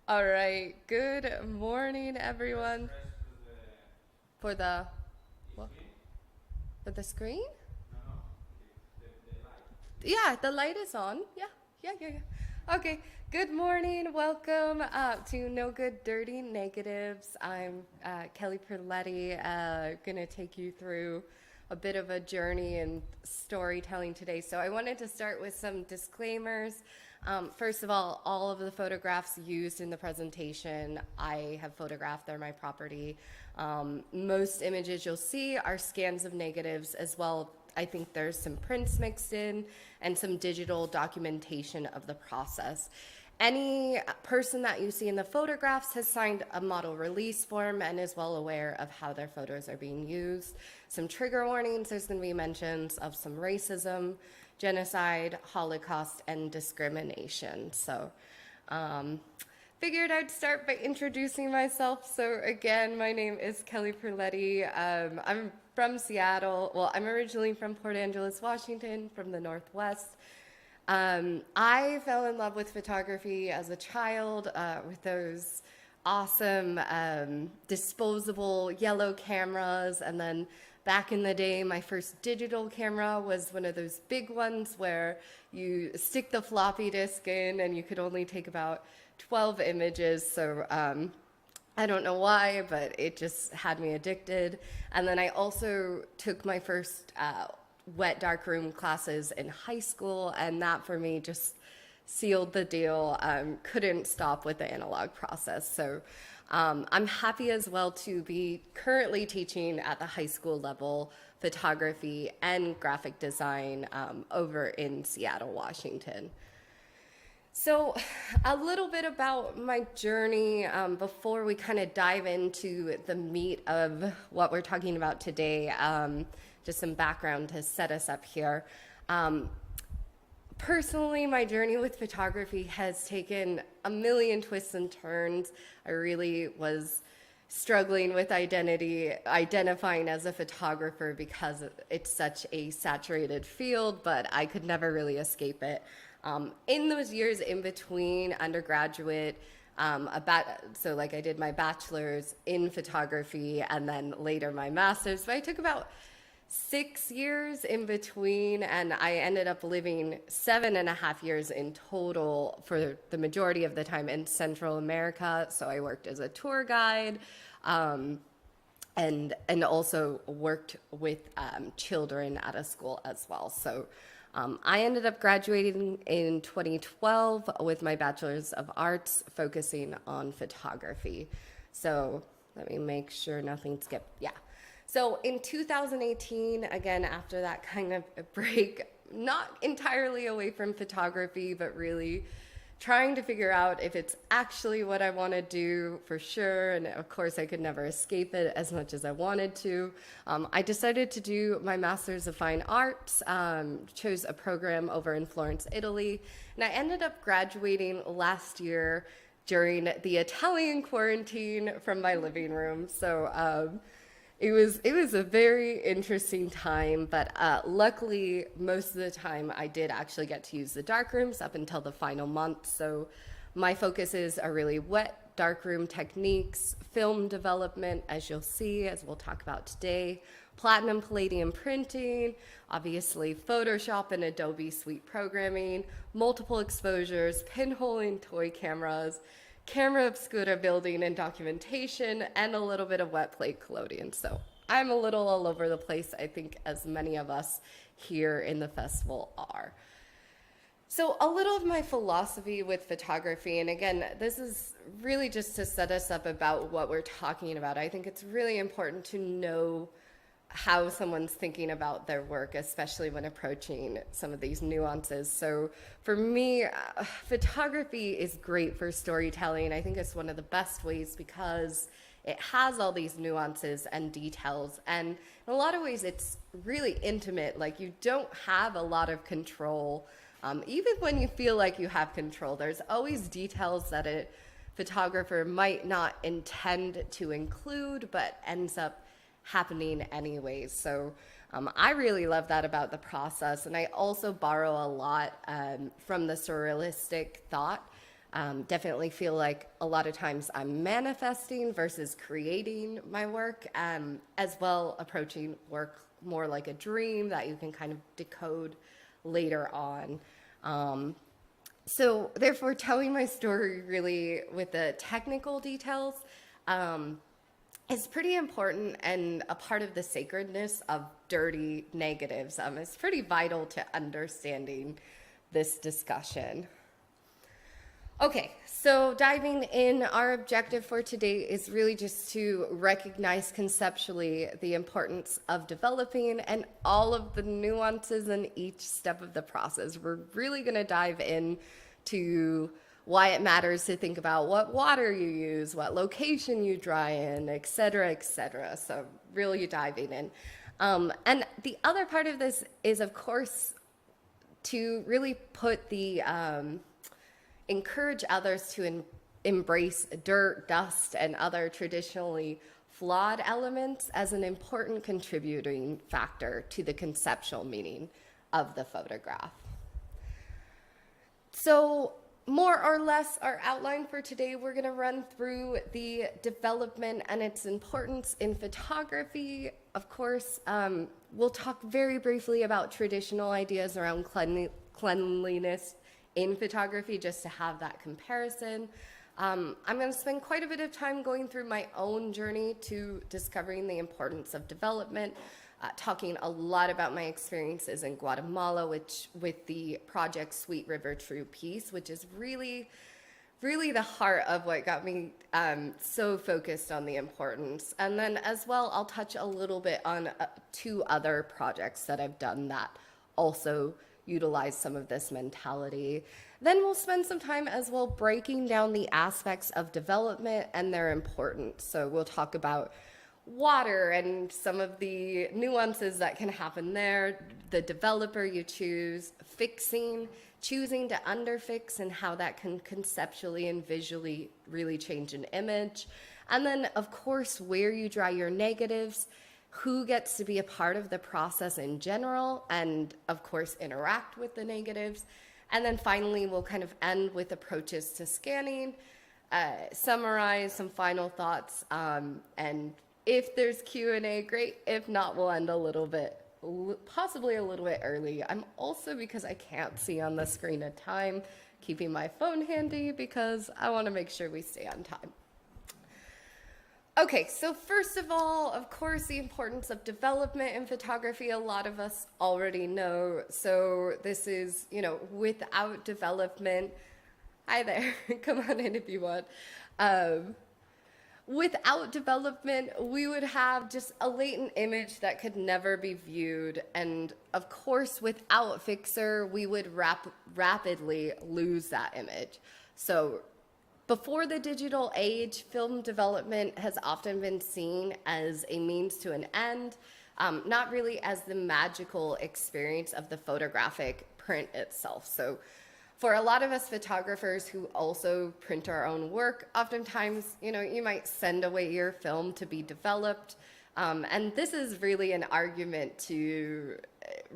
All right. Good morning, everyone. For the what? For the screen? Yeah, the light is on. Yeah. Okay. Good morning. Welcome to No Good, Dirty Negatives. I'm Kelly Perletti. Gonna take you through a bit of a journey in storytelling today. So I wanted to start with some disclaimers. First of all of the photographs used in the presentation, I have photographed. They're my property. Most images you'll see are scans of negatives as well. I think there's some prints mixed in and some digital documentation of the process. Any person that you see in the photographs has signed a model release form and is well aware of how their photos are being used. Some trigger warnings, there's going to be mentions of some racism, genocide, Holocaust, and discrimination. So figured I'd start by introducing myself. So again, my name is Kelly Perletti. I'm from Seattle. Well, I'm originally from Port Angeles, Washington, from the Northwest. I fell in love with photography as a child with those awesome disposable yellow cameras. And then back in the day, my first digital camera was one of those big ones where you stick the floppy disk in and you could only take about 12 images. So I don't know why, but it just had me addicted. And then I also took my first wet darkroom classes in high school, and that for me just sealed the deal. Couldn't stop with the analog process. So I'm happy as well to be currently teaching at the high school level photography and graphic design over in Seattle, Washington. So, a little bit about my journey before we kind of dive into the meat of what we're talking about today. Just some background to set us up here. Personally, my journey with photography has taken a million twists and turns. I really was struggling with identifying as a photographer because it's such a saturated field, but I could never really escape it. In those years in between undergraduate, so like I did my bachelor's in photography and then later my master's, but I took about 6 years in between, and I ended up living 7.5 years in total for the majority of the time in Central America. So I worked as a tour guide, and also worked with children at a school as well. So I ended up graduating in 2012 with my Bachelor's of Arts, focusing on photography. So let me make sure nothing skipped. Yeah. So in 2018, again, after that kind of break, not entirely away from photography, but really trying to figure out if it's actually what I want to do for sure. And of course, I could never escape it as much as I wanted to. I decided to do my Master's of Fine Arts, chose a program over in Florence, Italy, and I ended up graduating last year during the Italian quarantine from my living room. So it was a very interesting time, but luckily most of the time I did actually get to use the darkrooms up until the final month. So my focuses are really wet darkroom techniques, film development, as you'll see, as we'll talk about today, platinum palladium printing, obviously Photoshop and Adobe Suite programming, multiple exposures, pinholing toy cameras, camera obscura building and documentation, and a little bit of wet plate collodion. So I'm a little all over the place, I think, as many of us here in the festival are. So a little of my philosophy with photography, and again, this is really just to set us up about what we're talking about. I think it's really important to know how someone's thinking about their work, especially when approaching some of these nuances. So for me, photography is great for storytelling. I think it's one of the best ways because it has all these nuances and details. And in a lot of ways, it's really intimate. Like you don't have a lot of control. Even when you feel like you have control, there's always details that a photographer might not intend to include, but ends up happening anyways. So I really love that about the process. And I also borrow a lot from the surrealistic thought Definitely feel like a lot of times I'm manifesting versus creating my work, as well approaching work more like a dream that you can kind of decode later on. So therefore, telling my story really with the technical details is pretty important and a part of the sacredness of dirty negatives. It's pretty vital to understanding this discussion. Okay, so diving in, our objective for today is really just to recognize conceptually the importance of developing and all of the nuances in each step of the process. We're really going to dive in to why it matters to think about what water you use, what location you dry in, et cetera, et cetera. So really diving in. And the other part of this is, of course, to really put the... encourage others to embrace dirt, dust, and other traditionally flawed elements as an important contributing factor to the conceptual meaning of the photograph. So, more or less, our outline for today, we're going to run through the development and its importance in photography. Of course, we'll talk very briefly about traditional ideas around cleanliness in photography, just to have that comparison. I'm going to spend quite a bit of time going through my own journey to discovering the importance of development, talking a lot about my experiences in Guatemala, with the project Sweet River True Peace, which is really the heart of what got me so focused on the importance. And then as well, I'll touch a little bit on 2 other projects that I've done that also utilize some of this mentality. Then we'll spend some time as well breaking down the aspects of development and their importance. So we'll talk about water and some of the nuances that can happen there, the developer you choose, choosing to underfix, and how that can conceptually and visually really change an image. And then, of course, where you dry your negatives, who gets to be a part of the process in general, and of course interact with the negatives. And then finally, we'll kind of end with approaches to scanning, summarize some final thoughts, and if there's Q&A, great. If not, we'll end possibly a little bit early. I'm also, because I can't see on the screen at time, keeping my phone handy because I want to make sure we stay on time. Okay, so first of all, of course, the importance of development in photography, a lot of us already know. So this is, without development, hi there, come on in if you want. Without development, we would have just a latent image that could never be viewed. And of course, without Fixer, we would rapidly lose that image. So before the digital age, film development has often been seen as a means to an end, not really as the magical experience of the photographic print itself. So for a lot of us photographers who also print our own work, oftentimes, you might send away your film to be developed. And this is really an argument to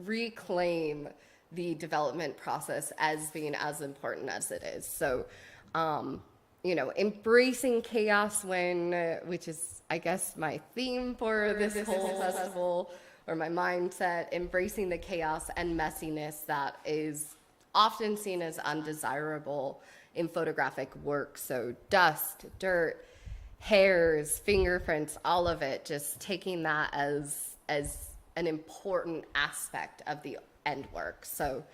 reclaim the development process as being as important as it is. So, embracing chaos which is, I guess, my theme for this whole festival, or my mindset, embracing the chaos and messiness that is often seen as undesirable in photographic work. So dust, dirt, hairs, fingerprints, all of it, just taking that as an important aspect of the end work. So,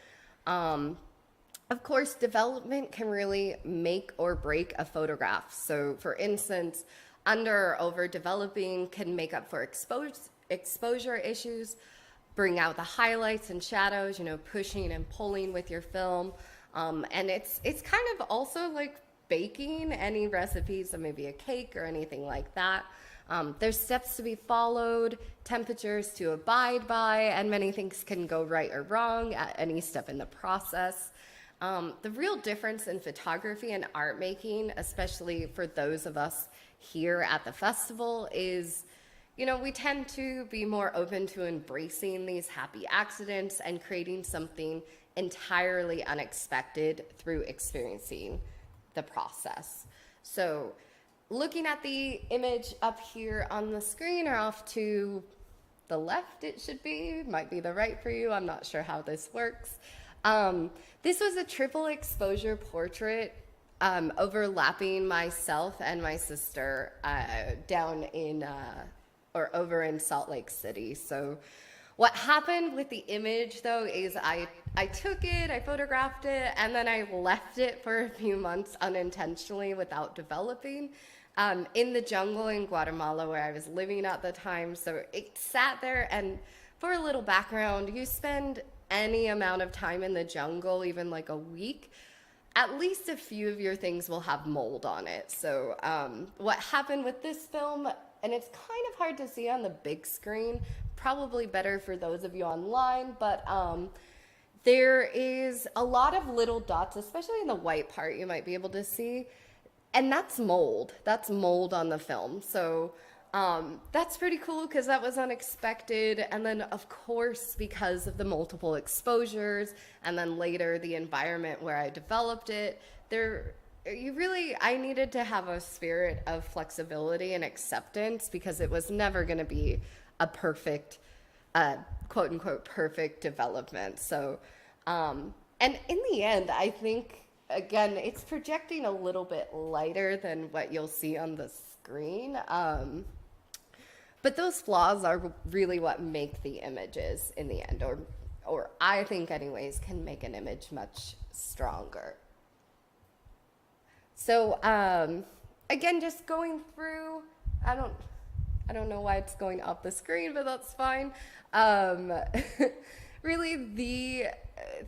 of course, development can really make or break a photograph. So, for instance, under or over developing can make up for exposure issues, bring out the highlights and shadows, pushing and pulling with your film. And it's kind of also like baking any recipes, so maybe a cake or anything like that. There's steps to be followed, temperatures to abide by, and many things can go right or wrong at any step in the process. The real difference in photography and art making, especially for those of us here at the festival, is, we tend to be more open to embracing these happy accidents and creating something entirely unexpected through experiencing the process. So looking at the image up here on the screen, or off to the left it should be, might be the right for you, I'm not sure how this works. This was a triple exposure portrait overlapping myself and my sister down in or over in Salt Lake City. So what happened with the image though is I took it, I photographed it, and then I left it for a few months unintentionally without developing in the jungle in Guatemala where I was living at the time. So it sat there, and for a little background, you spend any amount of time in the jungle, even like a week, at least a few of your things will have mold on it. So what happened with this film, and it's kind of hard to see on the big screen, probably better for those of you online, but there is a lot of little dots, especially in the white part you might be able to see, and that's mold. That's mold on the film. So that's pretty cool because that was unexpected. And then of course, because of the multiple exposures and then later the environment where I developed it, I needed to have a spirit of flexibility and acceptance because it was never going to be a perfect, quote unquote, perfect development. So, and in the end, I think, again, it's projecting a little bit lighter than what you'll see on the screen. But those flaws are really what make the images in the end, or I think anyways, can make an image much stronger. So again, just going through, I don't know why it's going up the screen, but that's fine. Really the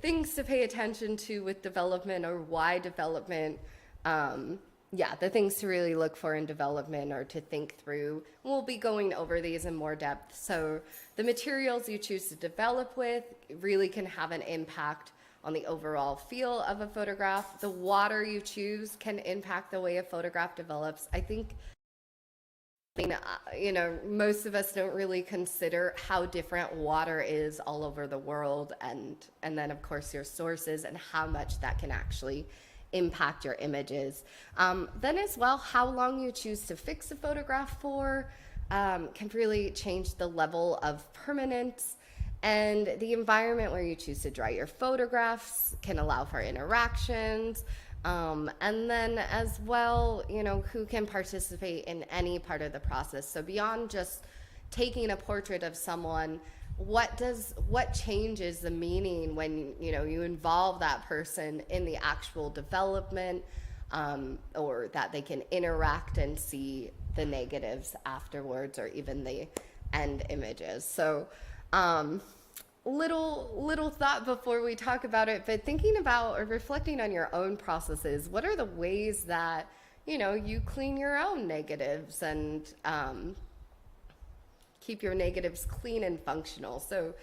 things to pay attention to with development, or why development, the things to really look for in development or to think through. We'll be going over these in more depth. So the materials you choose to develop with really can have an impact on the overall feel of a photograph. The water you choose can impact the way a photograph develops. I think, most of us don't really consider how different water is all over the world, and then of course your sources and how much that can actually impact your images. Then as well, how long you choose to fix a photograph for can really change the level of permanence, and the environment where you choose to dry your photographs can allow for interactions. And then as well, who can participate in any part of the process. So beyond just taking a portrait of someone, what changes the meaning when you involve that person in the actual development, or that they can interact and see the negatives afterwards, or even the end images. So little thought before we talk about it, but thinking about or reflecting on your own processes. What are the ways that you clean your own negatives and keep your negatives clean and functional? So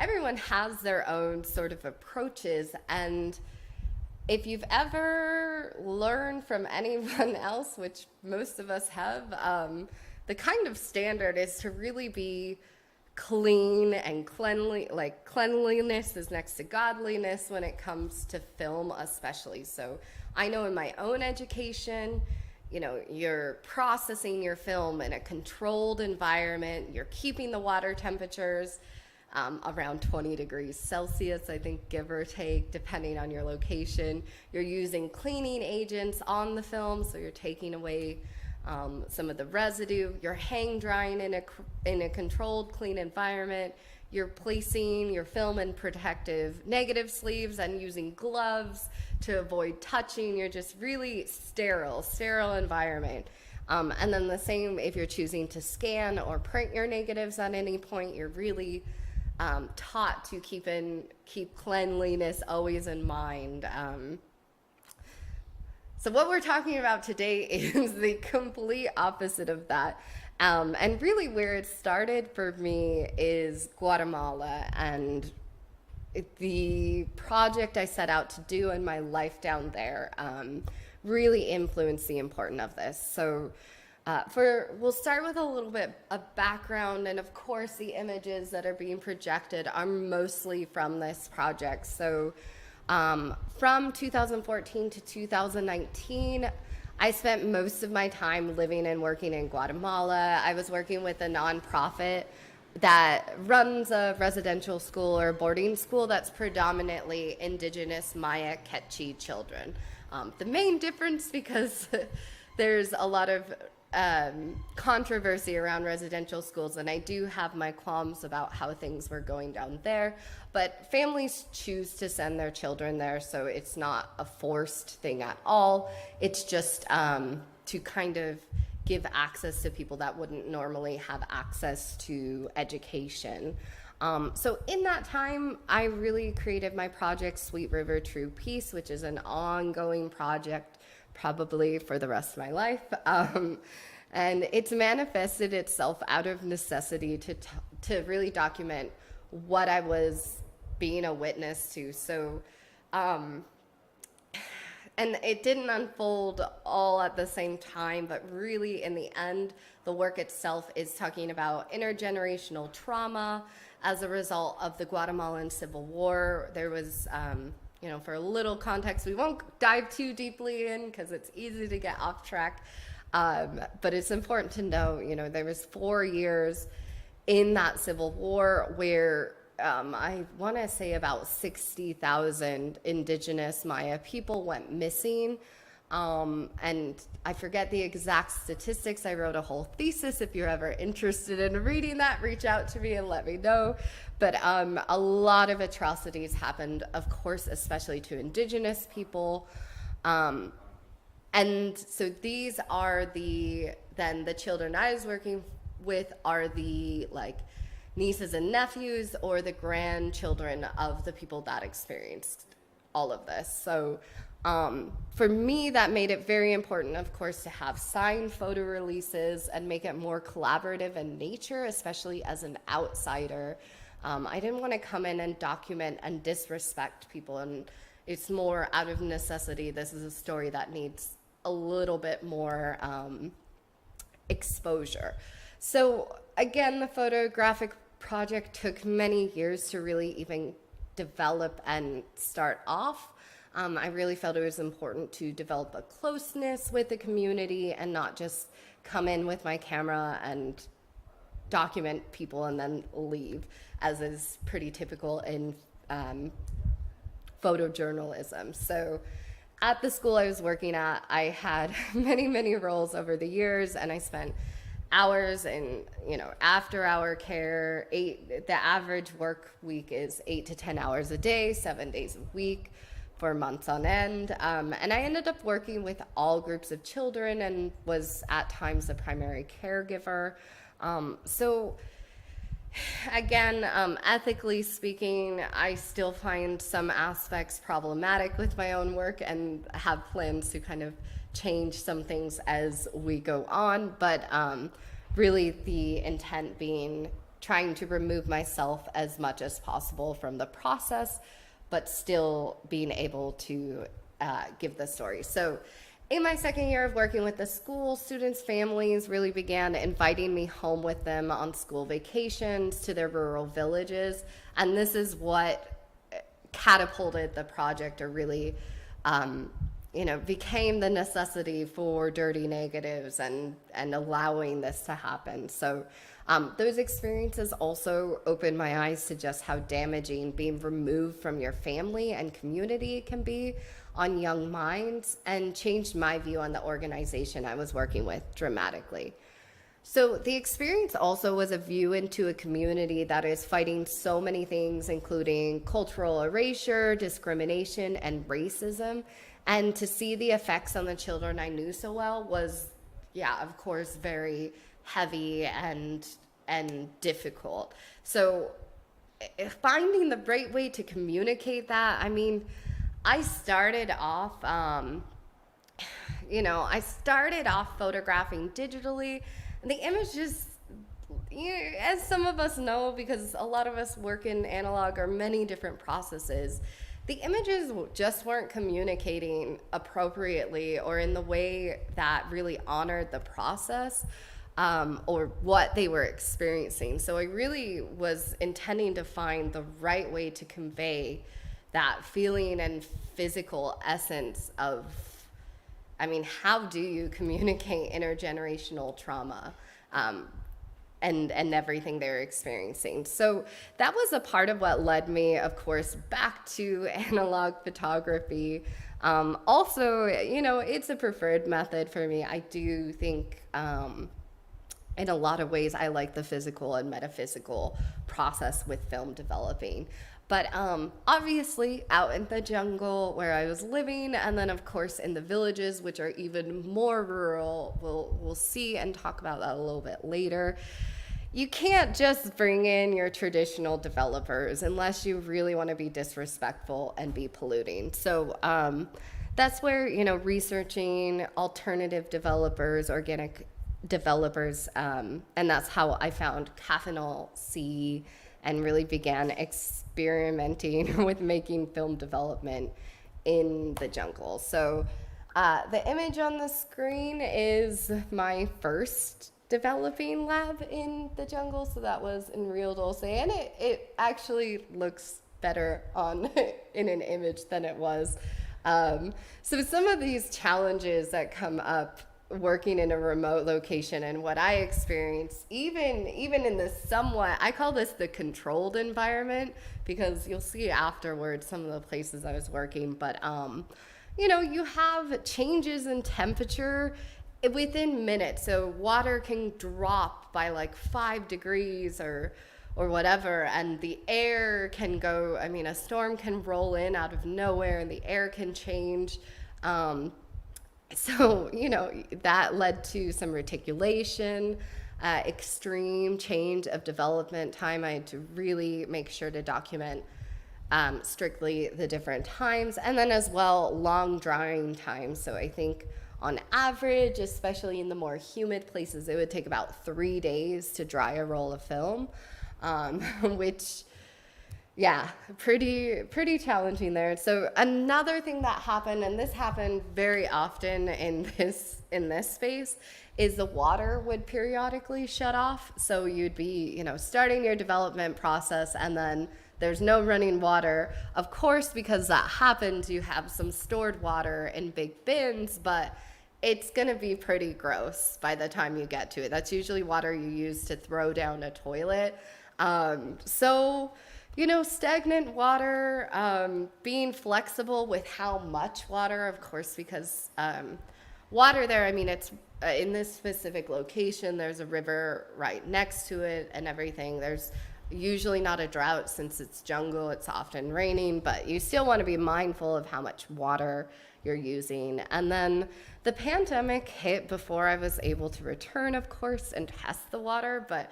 everyone has their own sort of approaches, and if you've ever learned from anyone else, which most of us have, the kind of standard is to really be clean and cleanly. Like, cleanliness is next to godliness when it comes to film, especially. So I know in my own education, you're processing your film in a controlled environment. You're keeping the water temperatures around 20 degrees Celsius, I think, give or take, depending on your location. You're using cleaning agents on the film, so you're taking away some of the residue. You're hang drying in a controlled, clean environment. You're placing your film in protective negative sleeves and using gloves to avoid touching. You're just really sterile environment. And then the same if you're choosing to scan or print your negatives at any point. You're really taught to keep cleanliness always in mind. So what we're talking about today is the complete opposite of that. And really where it started for me is Guatemala, and the project I set out to do in my life down there really influenced the importance of this. So we'll start with a little bit of background, and of course the images that are being projected are mostly from this project. So From 2014 to 2019, I spent most of my time living and working in Guatemala. I was working with a nonprofit that runs a residential school or boarding school that's predominantly indigenous Maya Quechua children. The main difference, because there's a lot of controversy around residential schools, and I do have my qualms about how things were going down there, but families choose to send their children there, so it's not a forced thing at all. It's just to kind of give access to people that wouldn't normally have access to education. So in that time, I really created my project, Sweet River True Peace, which is an ongoing project probably for the rest of my life. And it's manifested itself out of necessity to really document what I was being a witness to. So, and it didn't unfold all at the same time, but really in the end, the work itself is talking about intergenerational trauma as a result of the Guatemalan Civil War. There was, for a little context, we won't dive too deeply in because it's easy to get off track. But it's important to know, there was 4 years in that Civil War where I want to say about 60,000 indigenous Maya people went missing. And I forget the exact statistics. I wrote a whole thesis. If you're ever interested in reading that, reach out to me and let me know. But a lot of atrocities happened, of course, especially to indigenous people. And so these are the children I was working with are the nieces and nephews or the grandchildren of the people that experienced all of this. So for me, that made it very important, of course, to have signed photo releases and make it more collaborative in nature, especially as an outsider. I didn't want to come in and document and disrespect people, and it's more out of necessity. This is a story that needs a little bit more exposure. So again, the photographic project took many years to really even develop and start off. I really felt it was important to develop a closeness with the community and not just come in with my camera and document people and then leave, as is pretty typical in photojournalism. So at the school I was working at, I had many, many roles over the years, and I spent hours in, after hour care. The average work week is 8 to 10 hours a day, 7 days a week for months on end. And I ended up working with all groups of children and was at times the primary caregiver. So again, ethically speaking, I still find some aspects problematic with my own work and have plans to kind of change some things as we go on. But really the intent being trying to remove myself as much as possible from the process, but still being able to give the story. So in my second year of working with the school, students' families really began inviting me home with them on school vacations to their rural villages. And this is what catapulted the project, or really, became the necessity for Dirty Negatives and allowing this to happen. So those experiences also opened my eyes to just how damaging being removed from your family and community can be on young minds, and changed my view on the organization I was working with dramatically. So the experience also was a view into a community that is fighting so many things, including cultural erasure, discrimination, and racism. And to see the effects on the children I knew so well was, of course, very heavy and difficult. So finding the right way to communicate that, I started off, photographing digitally. And the images, as some of us know, because a lot of us work in analog or many different processes, the images just weren't communicating appropriately or in the way that really honored the process or what they were experiencing. So I really was intending to find the right way to convey that feeling and physical essence of, I mean, how do you communicate intergenerational trauma? And everything they're experiencing. So that was a part of what led me, of course, back to analog photography. Also, you know, it's a preferred method for me. I do think in a lot of ways, I like the physical and metaphysical process with film developing. But obviously, out in the jungle where I was living, and then of course in the villages, which are even more rural, we'll see and talk about that a little bit later. You can't just bring in your traditional developers unless you really want to be disrespectful and be polluting. So that's where, you know, researching alternative developers, organic developers, and that's how I found Cathinol C and really began experimenting with making film development in the jungle. So the image on the screen is my first developing lab in the jungle. So that was in Rio Dulce, and it actually looks better on in an image than it was. So some of these challenges that come up working in a remote location and what I experienced, even in the somewhat, I call this the controlled environment, because you'll see afterwards some of the places I was working, but you know, you have changes in temperature within minutes. So water can drop by like 5 degrees or whatever, and the air can go, I mean, a storm can roll in out of nowhere and the air can change. So, you know, that led to some reticulation, extreme change of development time. I had to really make sure to document strictly the different times, and then as well, long drying times. So I think on average, especially in the more humid places, it would take about 3 days to dry a roll of film, which, yeah, pretty challenging there. So another thing that happened, and this happened very often in this space, is the water would periodically shut off. So you'd be, you know, starting your development process and then there's no running water. Of course, because that happens, you have some stored water in big bins, but it's going to be pretty gross by the time you get to it. That's usually water you use to throw down a toilet. So, you know, stagnant water, being flexible with how much water, of course, because water there, I mean, it's in this specific location, there's a river right next to it and everything. There's usually not a drought since it's jungle, it's often raining, but you still want to be mindful of how much water you're using. And then the pandemic hit before I was able to return, of course, and test the water, but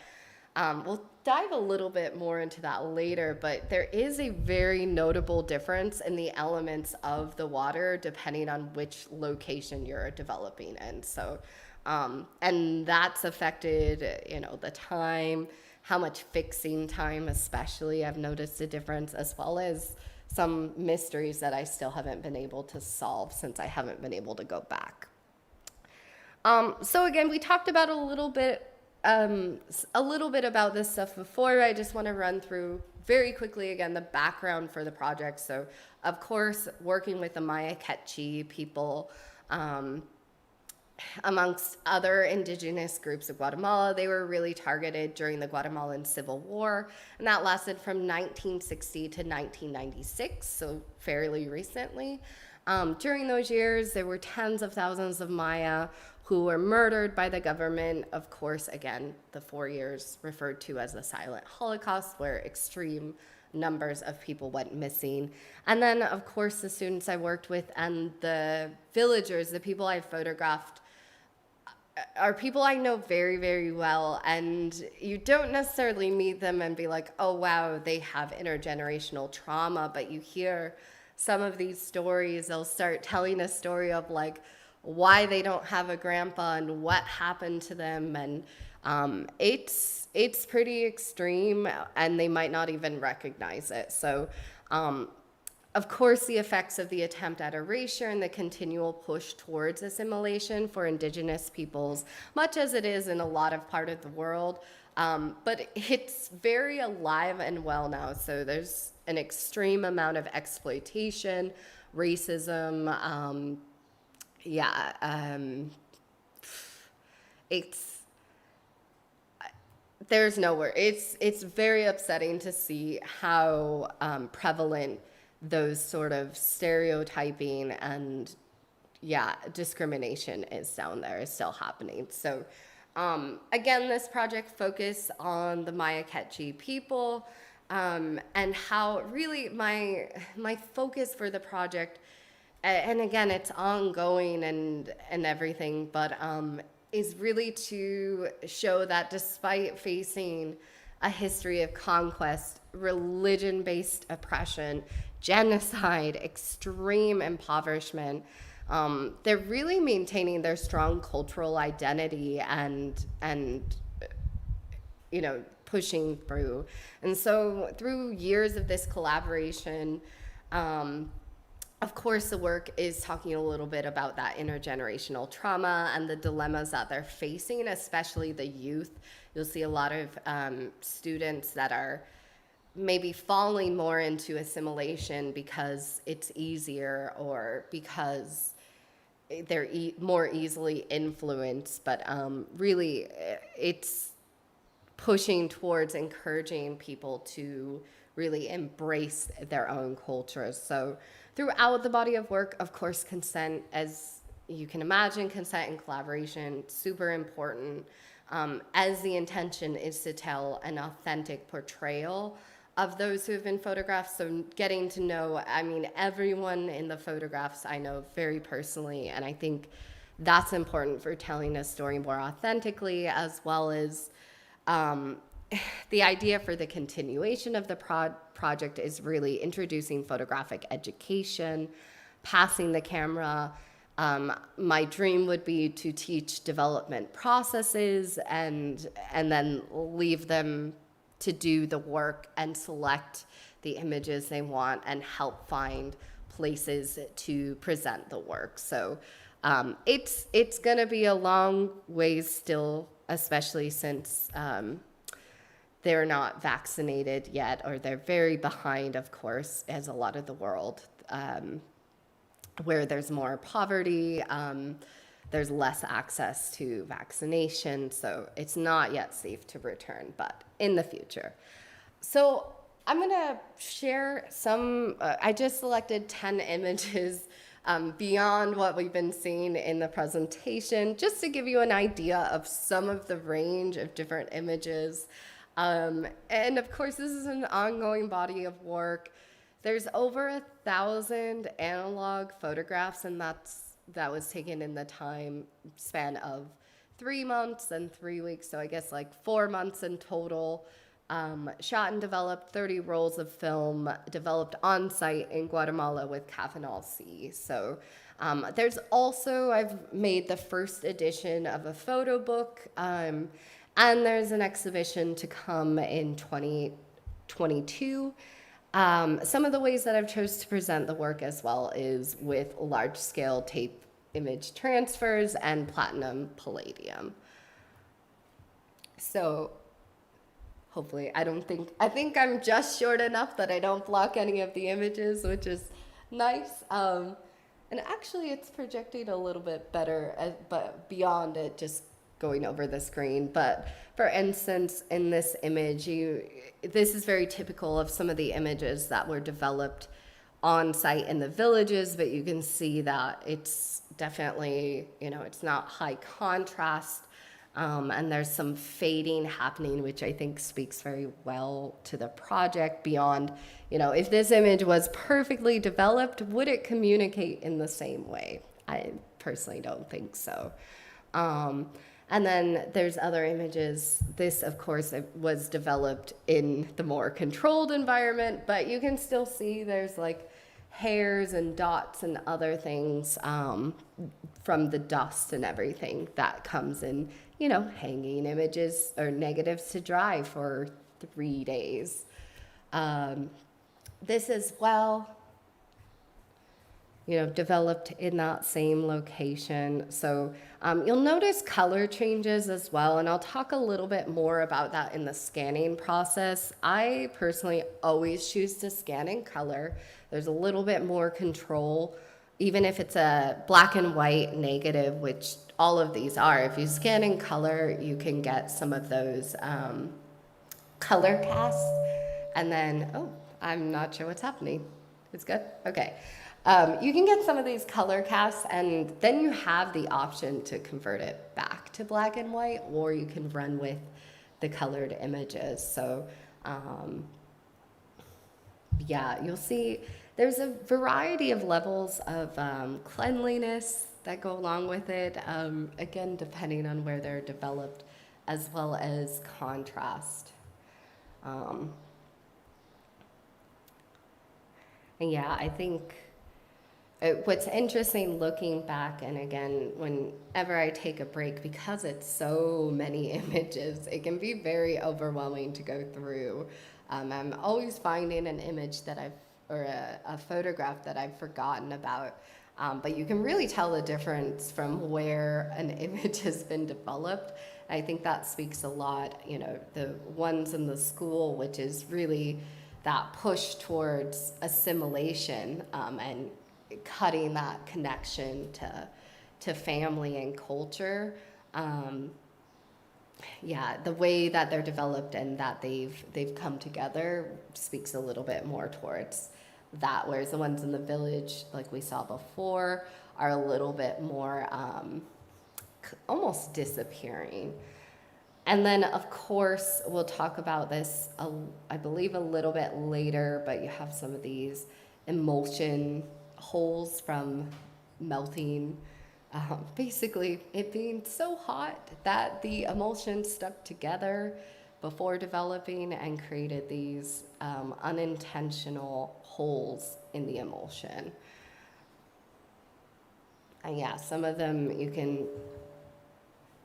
we'll dive a little bit more into that later, but there is a very notable difference in the elements of the water depending on which location you're developing in. So, and that's affected, you know, the time, how much fixing time, especially, I've noticed a difference, as well as some mysteries that I still haven't been able to solve since I haven't been able to go back. So again, we talked about a little bit about this stuff before. I just want to run through very quickly again the background for the project. So, of course, working with the Maya Quechua people, amongst other indigenous groups of Guatemala, they were really targeted during the Guatemalan Civil War, and that lasted from 1960 to 1996, so fairly recently. During those years, there were tens of thousands of Maya who were murdered by the government. Of course, again, the 4 years referred to as the silent Holocaust, where extreme numbers of people went missing. And then, of course, the students I worked with and the villagers, the people I photographed, are people I know very, very well. And you don't necessarily meet them and be like, oh, wow, they have intergenerational trauma. But you hear some of these stories. They'll start telling a story of like why they don't have a grandpa and what happened to them. And it's pretty extreme, and they might not even recognize it. So, of course, the effects of the attempt at erasure and the continual push towards assimilation for indigenous peoples, much as it is in a lot of part of the world, but it's very alive and well now. So there's an extreme amount of exploitation, racism. Yeah, it's there's no word. It's very upsetting to see how prevalent those sort of stereotyping and yeah, discrimination is down there, is still happening. So, again, this project focused on the Maya Quechua people, and how really my focus for the project, and again, it's ongoing and everything, but is really to show that despite facing a history of conquest, religion-based oppression, genocide, extreme impoverishment, they're really maintaining their strong cultural identity and pushing through. And so through years of this collaboration, of course, the work is talking a little bit about that intergenerational trauma and the dilemmas that they're facing, especially the youth. You'll see a lot of students that are maybe falling more into assimilation because it's easier or because they're more easily influenced. But really, it's pushing towards encouraging people to really embrace their own cultures. So throughout the body of work, of course, consent, as you can imagine, consent and collaboration, super important, as the intention is to tell an authentic portrayal of those who have been photographed. So getting to know, I mean, everyone in the photographs I know very personally, and I think that's important for telling a story more authentically, as well as the idea for the continuation of the project is really introducing photographic education, passing the camera. My dream would be to teach development processes and then leave them to do the work and select the images they want and help find places to present the work. So it's going to be a long ways still, especially since they're not vaccinated yet, or they're very behind, of course, as a lot of the world, where there's more poverty, there's less access to vaccination, so it's not yet safe to return, but in the future. So I'm gonna share some, I just selected 10 images beyond what we've been seeing in the presentation, just to give you an idea of some of the range of different images. And of course, this is an ongoing body of work. There's over 1,000 analog photographs, and that was taken in the time span of 3 months and 3 weeks. So I guess like 4 months in total. Shot and developed 30 rolls of film, developed on site in Guatemala with Cafanol C. So there's also, I've made the first edition of a photo book. And there's an exhibition to come in 2022. Some of the ways that I've chosen to present the work as well is with large-scale tape image transfers and platinum palladium. So hopefully, I think I'm just short enough that I don't block any of the images, which is nice. And actually, it's projecting a little bit better, but beyond it, just going over the screen. But for instance, in this image, this is very typical of some of the images that were developed on site in the villages, but you can see that it's definitely, it's not high contrast. And there's some fading happening, which I think speaks very well to the project beyond, if this image was perfectly developed, would it communicate in the same way? I personally don't think so. And then there's other images. This, of course, was developed in the more controlled environment, but you can still see there's like hairs and dots and other things from the dust and everything that comes in, hanging images or negatives to dry for 3 days. This as well. developed in that same location. So you'll notice color changes as well, and I'll talk a little bit more about that in the scanning process. I personally always choose to scan in color. There's a little bit more control, even if it's a black and white negative, which all of these are. If you scan in color, you can get some of those color casts. And then, oh, I'm not sure what's happening. It's good? Okay. You can get some of these color casts, and then you have the option to convert it back to black and white, or you can run with the colored images. So, yeah, you'll see there's a variety of levels of cleanliness that go along with it, again, depending on where they're developed, as well as contrast. And yeah, I think what's interesting looking back, and again, whenever I take a break, because it's so many images, it can be very overwhelming to go through. I'm always finding an image or a photograph that I've forgotten about. But you can really tell the difference from where an image has been developed. I think that speaks a lot, the ones in the school, which is really that push towards assimilation and cutting that connection to family and culture. Yeah, the way that they're developed and that they've come together speaks a little bit more towards that, whereas the ones in the village, like we saw before, are a little bit more almost disappearing. And then, of course, we'll talk about this, I believe, a little bit later, but you have some of these emulsion holes from melting. Basically, it being so hot that the emulsion stuck together before developing and created these unintentional holes in the emulsion. And yeah, some of them you can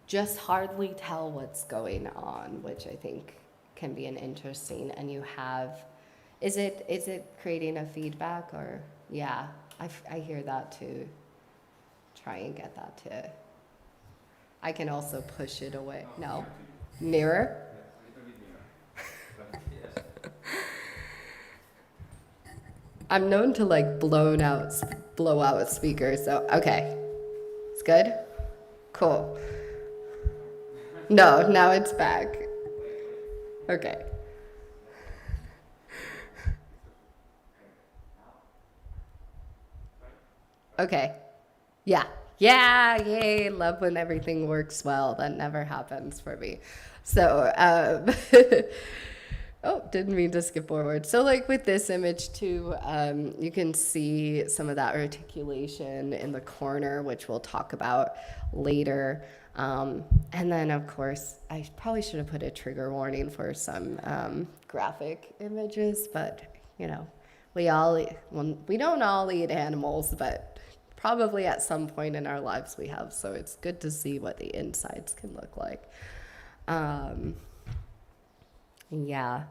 just hardly tell what's going on, which I think can be an interesting. And you have, is it creating a feedback, or yeah, I hear that too. Try and get that to. I can also push it away. No, mirror. I'm known to like blow out speakers. So okay, it's good. Cool. No, now it's back. Okay. Okay. Yeah. Yeah, yay. Love when everything works well. That never happens for me. So, oh, didn't mean to skip forward. So like with this image too, you can see some of that reticulation in the corner, which we'll talk about later. And then of course, I probably should have put a trigger warning for some graphic images, but we don't all eat animals, but probably at some point in our lives we have. So it's good to see what the insides can look like. Yeah.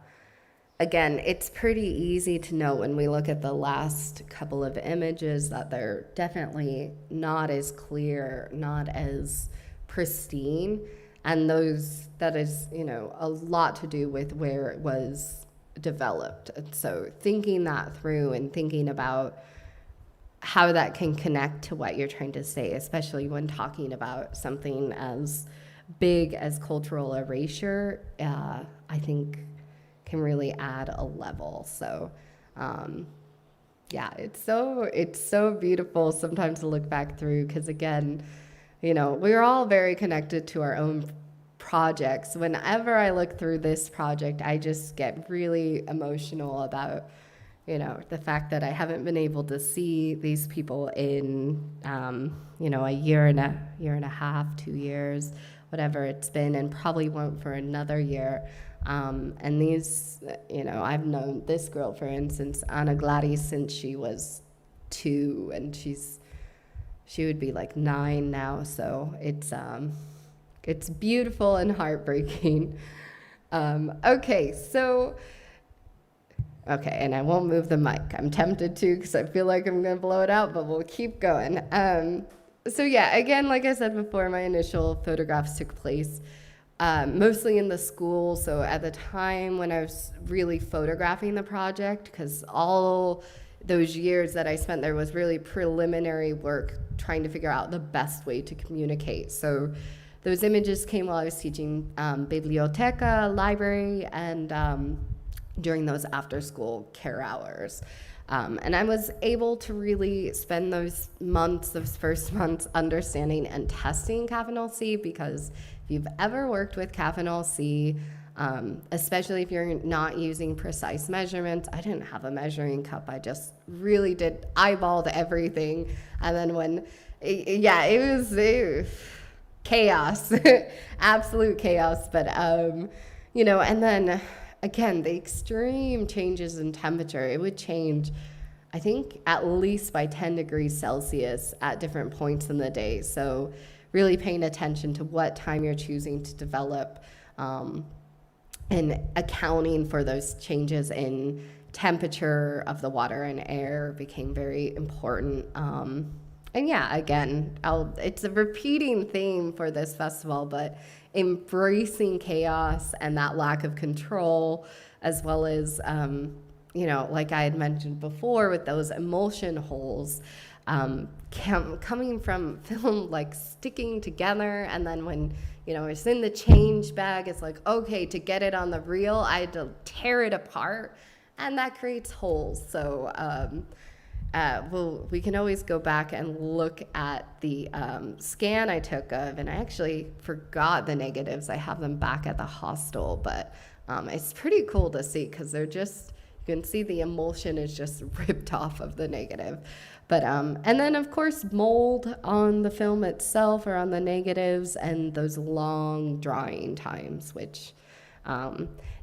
Again, it's pretty easy to know when we look at the last couple of images that they're definitely not as clear, not as pristine. And that is, a lot to do with where it was developed. And so thinking that through and thinking about how that can connect to what you're trying to say, especially when talking about something as big as cultural erasure, I think can really add a level. So, yeah, it's so beautiful sometimes to look back through, because again, we're all very connected to our own projects. Whenever I look through this project, I just get really emotional about, the fact that I haven't been able to see these people in, a year and a half, 2 years, whatever it's been, and probably won't for another year. And these, I've known this girl, for instance, Anna Gladys, since she was 2, and she would be like 9 now. So it's beautiful and heartbreaking. Okay, so Okay, and I won't move the mic. I'm tempted to because I feel like I'm going to blow it out, but we'll keep going. So yeah, again, like I said before, my initial photographs took place mostly in the school. So at the time when I was really photographing the project, because all those years that I spent there was really preliminary work trying to figure out the best way to communicate. So those images came while I was teaching biblioteca, library, and during those after school care hours. And I was able to really spend those first months understanding and testing caffeinol C, because if you've ever worked with caffeinol C, especially if you're not using precise measurements, I didn't have a measuring cup. I just really eyeballed everything. And then it was chaos, absolute chaos. But, and then again, the extreme changes in temperature, it would change, I think, at least by 10 degrees Celsius at different points in the day. So really paying attention to what time you're choosing to develop and accounting for those changes in temperature of the water and air became very important. And yeah, again, it's a repeating theme for this festival, but embracing chaos and that lack of control, as well as, like I had mentioned before with those emulsion holes, coming from film, like sticking together. And then when, it's in the change bag, it's like, okay, to get it on the reel, I had to tear it apart, and that creates holes. So, we can always go back and look at the scan I took of, and I actually forgot the negatives. I have them back at the hostel, but it's pretty cool to see because you can see the emulsion is just ripped off of the negative. But and then of course mold on the film itself or on the negatives, and those long drying times, which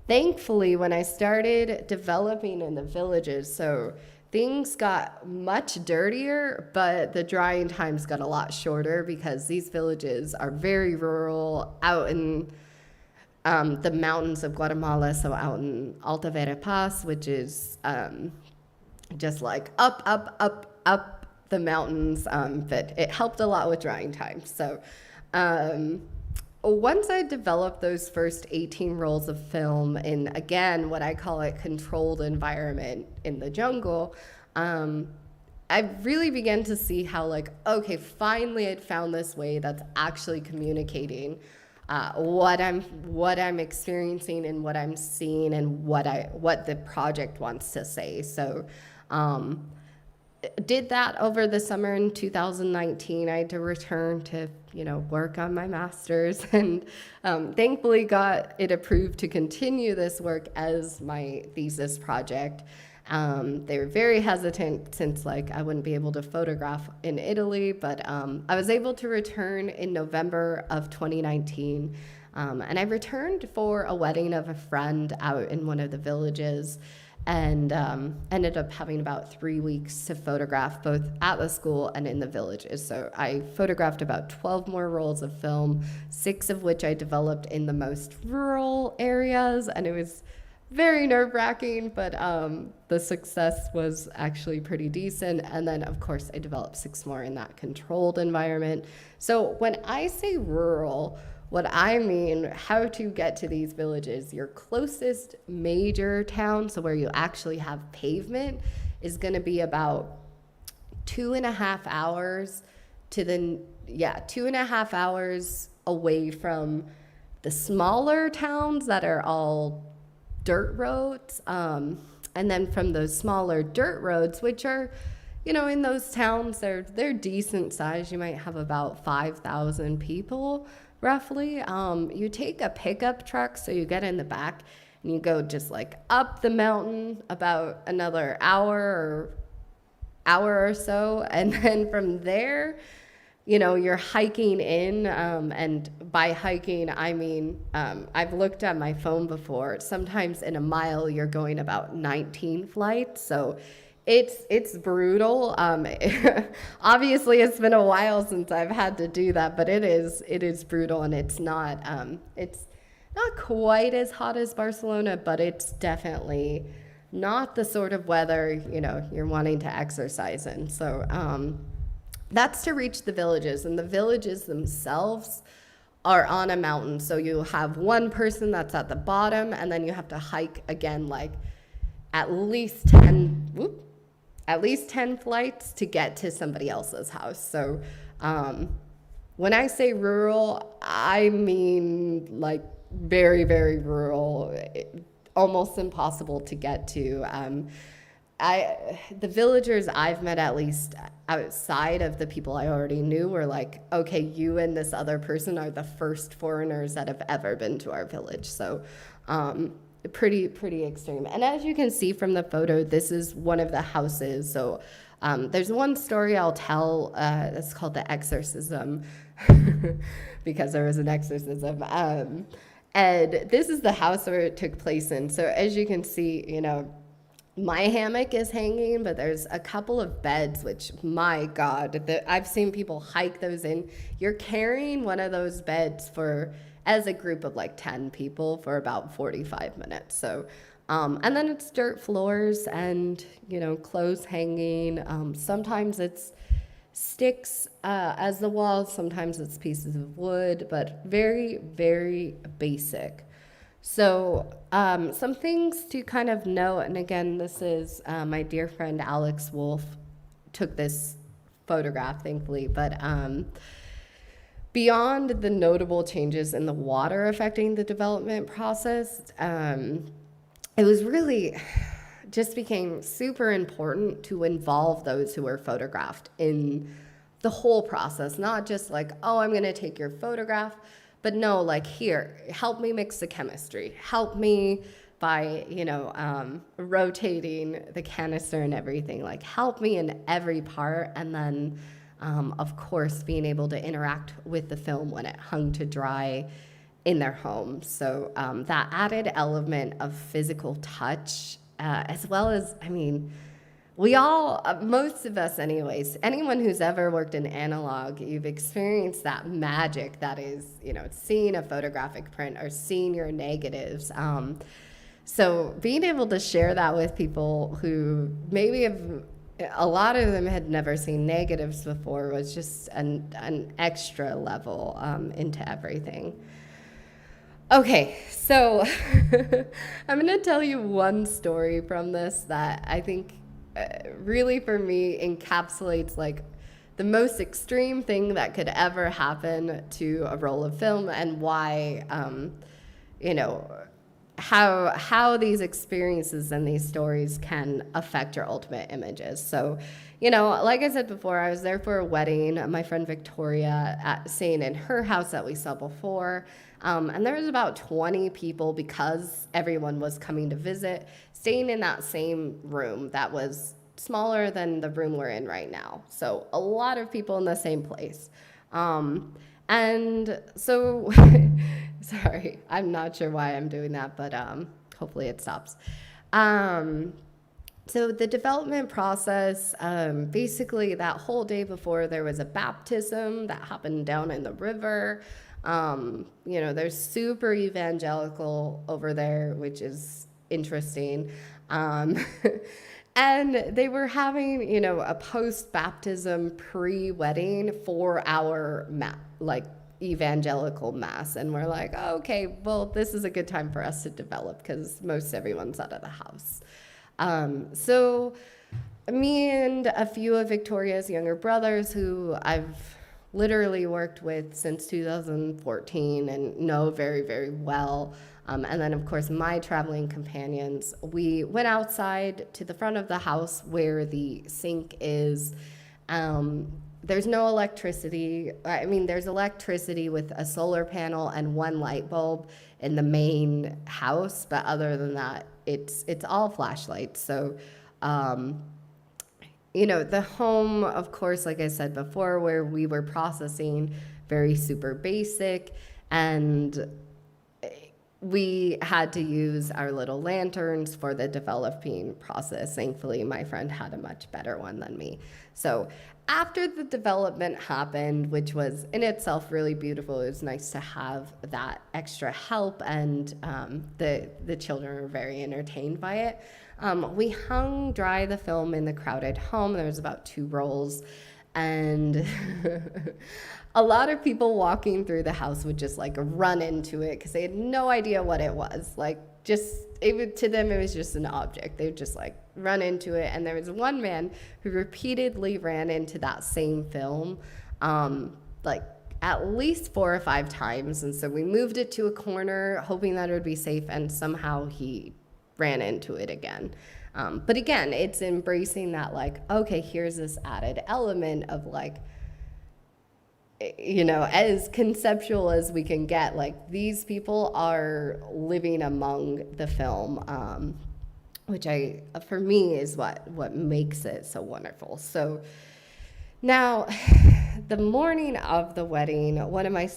thankfully when I started developing in the villages, so things got much dirtier, but the drying times got a lot shorter because these villages are very rural, out in the mountains of Guatemala, so out in Alta Verapaz, which is just like up the mountains, but it helped a lot with drying times. So once I developed those first 18 rolls of film in, again, what I call a controlled environment in the jungle, I really began to see how, like, okay, finally I'd found this way that's actually communicating what I'm experiencing and what I'm seeing and what the project wants to say. So did that over the summer in 2019. I had to return to, work on my master's, and thankfully got it approved to continue this work as my thesis project. They were very hesitant since I wouldn't be able to photograph in Italy, but I was able to return in November of 2019. And I returned for a wedding of a friend out in one of the villages, and ended up having about 3 weeks to photograph both at the school and in the villages. So I photographed about 12 more rolls of film, 6 of which I developed in the most rural areas, and it was very nerve-wracking, but the success was actually pretty decent. And then, of course, I developed 6 more in that controlled environment. So when I say rural, what I mean, how to get to these villages, your closest major town, so where you actually have pavement, is going to be about 2.5 hours 2.5 hours away from the smaller towns that are all dirt roads. And then from those smaller dirt roads, which are, in those towns, they're decent size. You might have about 5,000 people, roughly. You take a pickup truck, so you get in the back, and you go just up the mountain about another hour or so. And then from there, you're hiking in, and by hiking, I mean, I've looked at my phone before. Sometimes in a mile, you're going about 19 flights. So it's brutal. Obviously, it's been a while since I've had to do that, but it is brutal, and it's not quite as hot as Barcelona, but it's definitely not the sort of weather, you're wanting to exercise in. So that's to reach the villages, and the villages themselves are on a mountain. So you have one person that's at the bottom, and then you have to hike again, like at least 10 flights to get to somebody else's house. So when I say rural, I mean like very, very rural, almost impossible to get to. The villagers I've met, at least outside of the people I already knew, were like, okay, you and this other person are the first foreigners that have ever been to our village. So pretty extreme. And as you can see from the photo, this is one of the houses. So there's one story I'll tell that's called the exorcism, because there was an exorcism. And this is the house where it took place in. So as you can see, my hammock is hanging, but there's a couple of beds, which, my God, I've seen people hike those in. You're carrying one of those beds as a group of like 10 people for about 45 minutes. So, and then it's dirt floors and, clothes hanging. Sometimes it's sticks as the walls, sometimes it's pieces of wood, but very, very basic. So some things to kind of know, and again, this is my dear friend Alex Wolff took this photograph, thankfully, but beyond the notable changes in the water affecting the development process, it was really just became super important to involve those who were photographed in the whole process, not just like, oh, I'm going to take your photograph, but no, like, here, help me mix the chemistry. Help me by, rotating the canister and everything. Like, help me in every part. And then, of course, being able to interact with the film when it hung to dry in their home. So that added element of physical touch, as well as, we all, most of us anyways, anyone who's ever worked in analog, you've experienced that magic that is, seeing a photographic print or seeing your negatives. So being able to share that with people who maybe a lot of them had never seen negatives before was just an extra level into everything. Okay, so I'm going to tell you one story from this that I think really for me encapsulates like the most extreme thing that could ever happen to a roll of film, and why how these experiences and these stories can affect your ultimate images. So like I said before, I was there for a wedding. My friend Victoria staying in her house that we saw before, and there was about 20 people, because everyone was coming to visit, staying in that same room that was smaller than the room we're in right now. So a lot of people in the same place. And so, sorry, I'm not sure why I'm doing that, but hopefully it stops. So the development process, basically that whole day before, there was a baptism that happened down in the river. They're super evangelical over there, which is interesting. And they were having, a post-baptism pre-wedding 4-hour evangelical mass. And we're like, oh, okay, well, this is a good time for us to develop because most everyone's out of the house. So me and a few of Victoria's younger brothers, who I've literally worked with since 2014 and know very, very well, and then, of course, my traveling companions, we went outside to the front of the house where the sink is. There's no electricity. There's electricity with a solar panel and one light bulb in the main house, but other than that, it's all flashlights. So, the home, of course, like I said before, where we were processing, very super basic, and we had to use our little lanterns for the developing process. Thankfully, my friend had a much better one than me. So after the development happened, which was in itself really beautiful, it was nice to have that extra help, and the children were very entertained by it. We hung dry the film in the crowded home. There was about 2 rolls, and a lot of people walking through the house would just like run into it because they had no idea what it was. Like, to them, it was just an object. They would just like run into it. And there was one man who repeatedly ran into that same film, like at least 4 or 5 times. And so we moved it to a corner, hoping that it would be safe. And somehow he ran into it again. But again, it's embracing that, like, okay, here's this added element of like, as conceptual as we can get, like these people are living among the film, which for me is what makes it so wonderful. So now, the morning of the wedding, one of my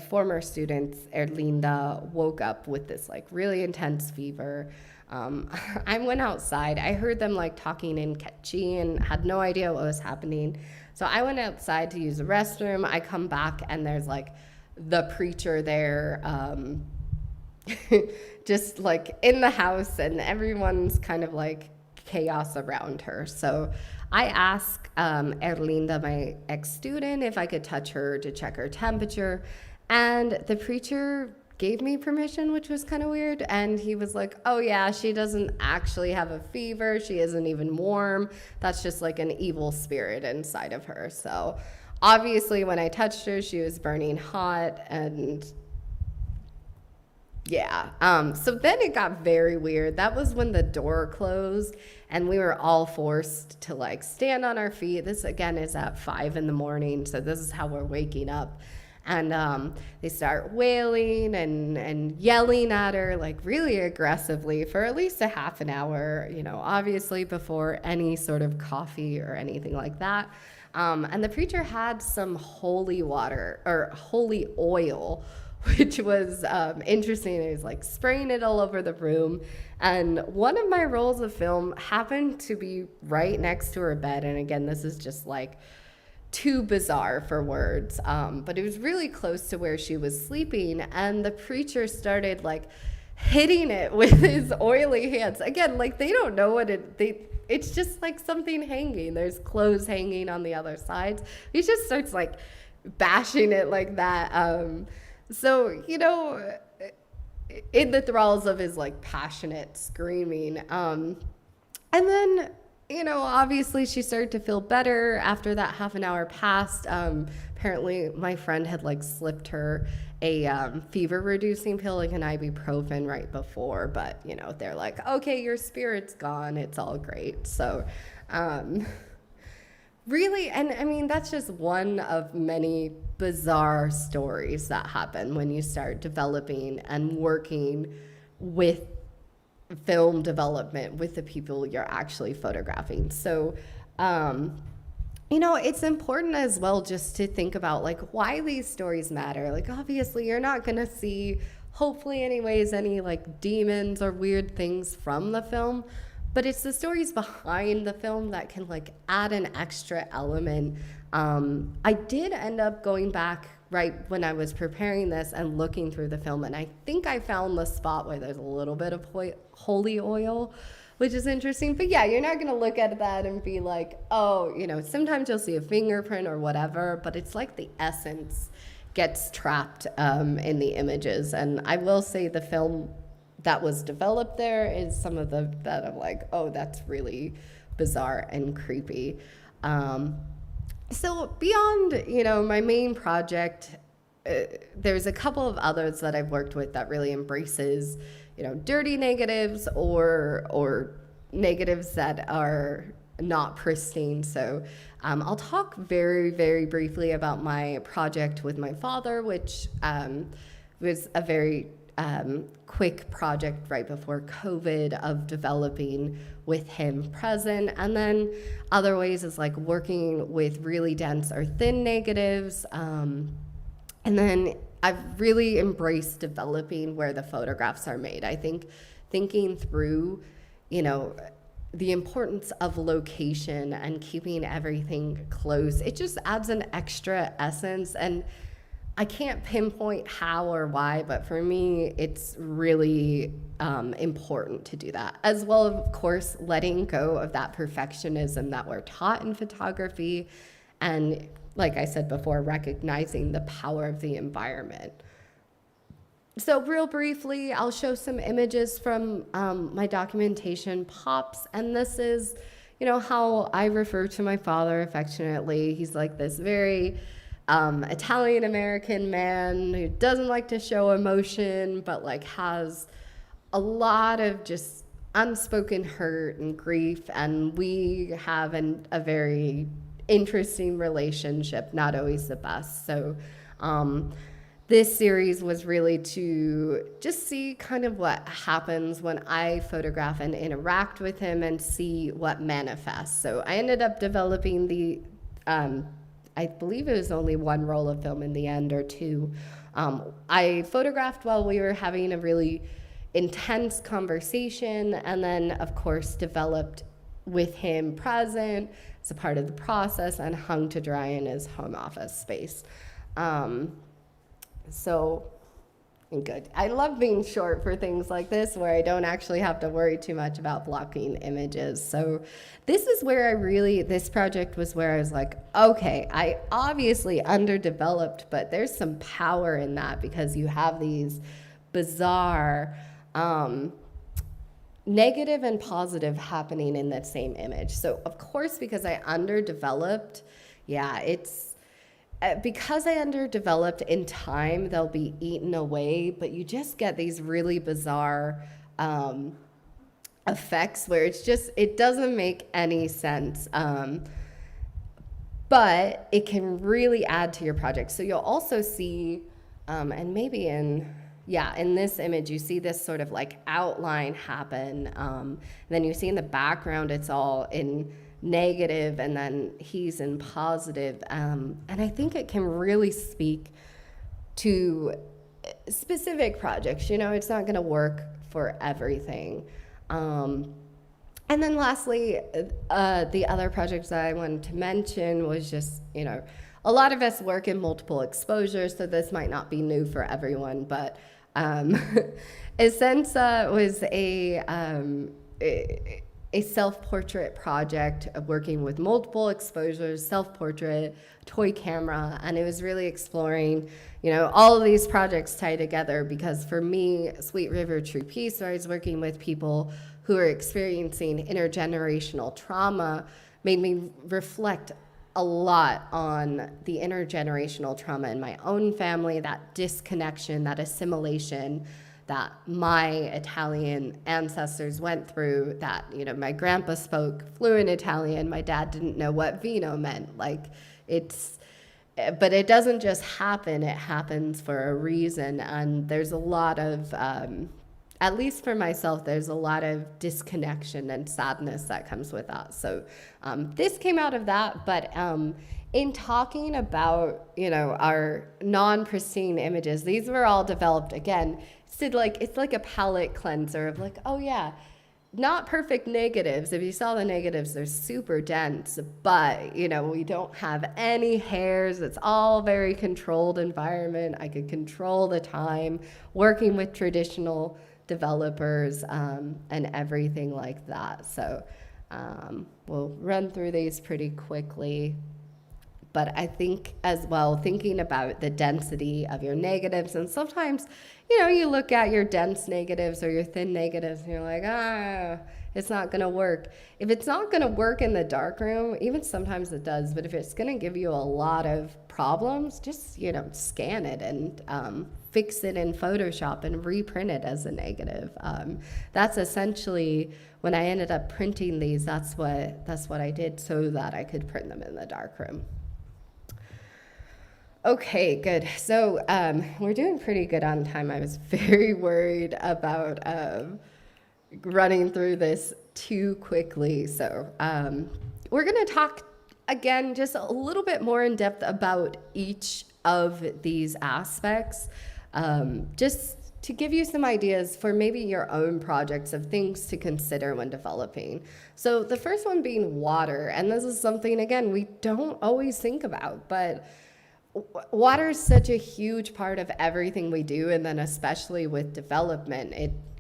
former students, Erlinda, woke up with this like really intense fever. I went outside. I heard them like talking in Quechua and had no idea what was happening. So I went outside to use the restroom. I come back and there's like the preacher there, just like in the house, and everyone's kind of like chaos around her. So I asked Erlinda, my ex-student, if I could touch her to check her temperature. And the preacher gave me permission, which was kind of weird. And he was like, oh yeah, she doesn't actually have a fever. She isn't even warm. That's just like an evil spirit inside of her. So obviously when I touched her, she was burning hot, and yeah. So then it got very weird. That was when the door closed and we were all forced to like stand on our feet. This again is at 5 a.m. So this is how we're waking up. And they start wailing and yelling at her like really aggressively for at least a half an hour, obviously before any sort of coffee or anything like that. And the preacher had some holy water or holy oil, which was interesting. It was like spraying it all over the room. And one of my rolls of film happened to be right next to her bed. And again, this is just like too bizarre for words, but it was really close to where she was sleeping, and the preacher started like hitting it with his oily hands. Again, like they don't know what it's just like something hanging. There's clothes hanging on the other sides. He just starts like bashing it like that. So in the thralls of his like passionate screaming, and then obviously she started to feel better after that half an hour passed. Apparently my friend had like slipped her a fever reducing pill, like an ibuprofen right before, but they're like, okay, your spirit's gone. It's all great. So, really, and I mean, that's just one of many bizarre stories that happen when you start developing and working with film development with the people you're actually photographing. So, it's important as well just to think about like why these stories matter. Like obviously you're not going to see, hopefully anyways, any like demons or weird things from the film, but it's the stories behind the film that can like add an extra element. I did end up going back right when I was preparing this and looking through the film, and I think I found the spot where there's a little bit of holy oil, which is interesting. But yeah, you're not going to look at that and be like, oh, sometimes you'll see a fingerprint or whatever, but it's like the essence gets trapped in the images. And I will say the film that was developed there is some of that I'm like, oh, that's really bizarre and creepy. So beyond, my main project, there's a couple of others that I've worked with that really embraces, dirty negatives or negatives that are not pristine. So I'll talk very, very briefly about my project with my father, which was a very quick project right before COVID of developing with him present. And then other ways is like working with really dense or thin negatives. And then I've really embraced developing where the photographs are made. I think thinking through, you know, the importance of location and keeping everything close, it just adds an extra essence. And I can't pinpoint how or why, but for me, it's really important to do that. As well, of course, letting go of that perfectionism that we're taught in photography. And like I said before, recognizing the power of the environment. So real briefly, I'll show some images from my documentation, Pops. And this is, you know, how I refer to my father affectionately. He's like this very Italian-American man who doesn't like to show emotion, but like has a lot of just unspoken hurt and grief. And we have a very interesting relationship, not always the best. So this series was really to just see kind of what happens when I photograph and interact with him and see what manifests. So I ended up developing the I believe it was only one roll of film in the end, or two. I photographed while we were having a really intense conversation, and then, of course, developed with him present as a part of the process and hung to dry in his home office space. So good. I love being short for things like this where I don't actually have to worry too much about blocking images. So this is where this project was where I was like, okay, I obviously underdeveloped, but there's some power in that because you have these bizarre negative and positive happening in that same image. So of course, because I underdeveloped, because I underdeveloped in time, they'll be eaten away, but you just get these really bizarre effects where it doesn't make any sense. But it can really add to your project. So you'll also see, and maybe in this image, you see this sort of like outline happen. And then you see in the background, it's all in negative, and then he's in positive. And I think it can really speak to specific projects. You know, it's not going to work for everything. And then lastly, the other projects that I wanted to mention was just, you know, a lot of us work in multiple exposures, so this might not be new for everyone, but Essenza was a self-portrait project of working with multiple exposures, self-portrait, toy camera, and it was really exploring, you know, all of these projects tie together because for me, Sweet River True Peace, where I was working with people who are experiencing intergenerational trauma, made me reflect a lot on the intergenerational trauma in my own family, that disconnection, that assimilation that my Italian ancestors went through, that, you know, my grandpa spoke fluent Italian, my dad didn't know what vino meant. Like, but it doesn't just happen, it happens for a reason. And there's a lot of, at least for myself, there's a lot of disconnection and sadness that comes with that. So this came out of that, but in talking about, you know, our non-pristine images, these were all developed, again, it's like a palette cleanser of like, oh yeah, not perfect negatives. If you saw the negatives, they're super dense, but, you know, we don't have any hairs. It's all very controlled environment. I could control the time working with traditional developers and everything like that. So we'll run through these pretty quickly. But I think as well, thinking about the density of your negatives, and sometimes, you know, you look at your dense negatives or your thin negatives and you're like, it's not going to work. If it's not going to work in the darkroom, even sometimes it does, but if it's going to give you a lot of problems, just, you know, scan it and fix it in Photoshop and reprint it as a negative. That's essentially, when I ended up printing these, that's what I did so that I could print them in the darkroom. Okay, good. So we're doing pretty good on time. I was very worried about running through this too quickly. So we're going to talk again just a little bit more in depth about each of these aspects, just to give you some ideas for maybe your own projects of things to consider when developing. So the first one being water, and this is something, again, we don't always think about, but water is such a huge part of everything we do, and then especially with development,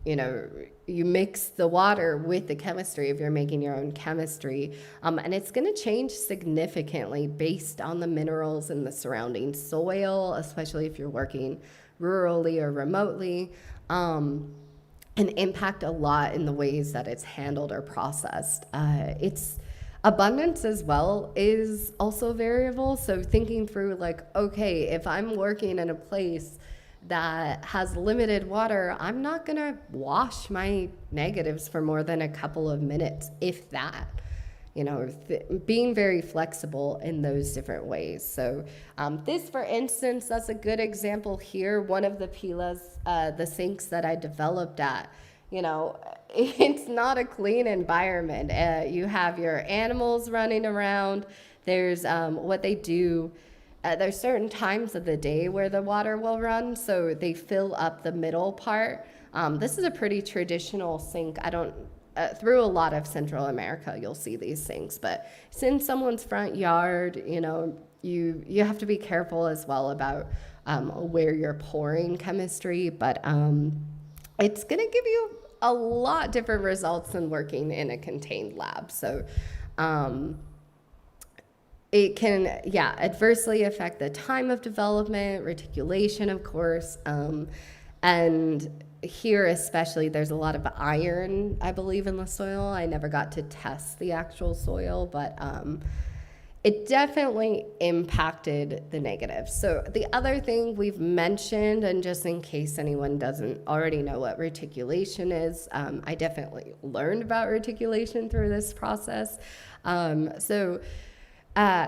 you mix the water with the chemistry if you're making your own chemistry, and it's going to change significantly based on the minerals in the surrounding soil, especially if you're working rurally or remotely, and impact a lot in the ways that it's handled or processed. It's abundance as well is also variable. So thinking through like, okay, if I'm working in a place that has limited water, I'm not gonna wash my negatives for more than a couple of minutes, if that. Being very flexible in those different ways. So this, for instance, that's a good example here. One of the Pilas, the sinks that I developed at, it's not a clean environment. You have your animals running around. There's what they do. There's certain times of the day where the water will run, so they fill up the middle part. This is a pretty traditional sink. Through a lot of Central America, you'll see these things, but it's in someone's front yard. You have to be careful as well about where you're pouring chemistry, but it's going to give you a lot different results than working in a contained lab. So it can, adversely affect the time of development, reticulation, of course, and here especially, there's a lot of iron, I believe, in the soil. I never got to test the actual soil, but it definitely impacted the negatives. So the other thing we've mentioned, and just in case anyone doesn't already know what reticulation is, I definitely learned about reticulation through this process.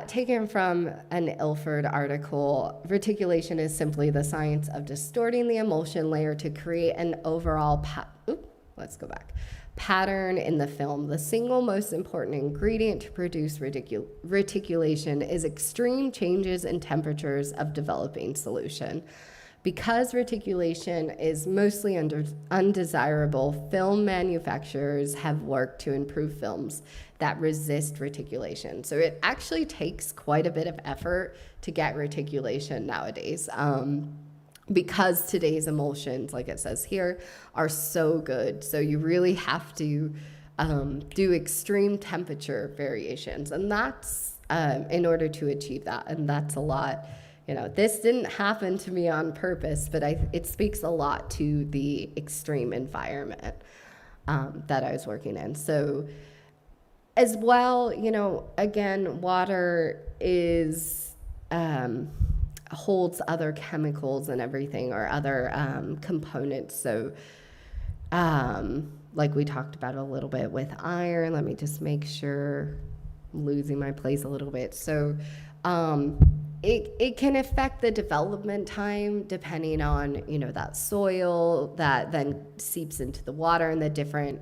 Taken from an Ilford article, reticulation is simply the science of distorting the emulsion layer to create an overall pattern in the film. The single most important ingredient to produce reticulation is extreme changes in temperatures of developing solution. Because reticulation is mostly undesirable, film manufacturers have worked to improve films that resist reticulation. So it actually takes quite a bit of effort to get reticulation nowadays, because today's emulsions, like it says here, are so good. So you really have to do extreme temperature variations, and that's in order to achieve that, and that's a lot. This didn't happen to me on purpose, but it speaks a lot to the extreme environment that I was working in. So as well, again, water holds other chemicals and everything, or other components. So like we talked about a little bit with iron, let me just make sure I'm losing my place a little bit. So it can affect the development time depending on, that soil that then seeps into the water and the different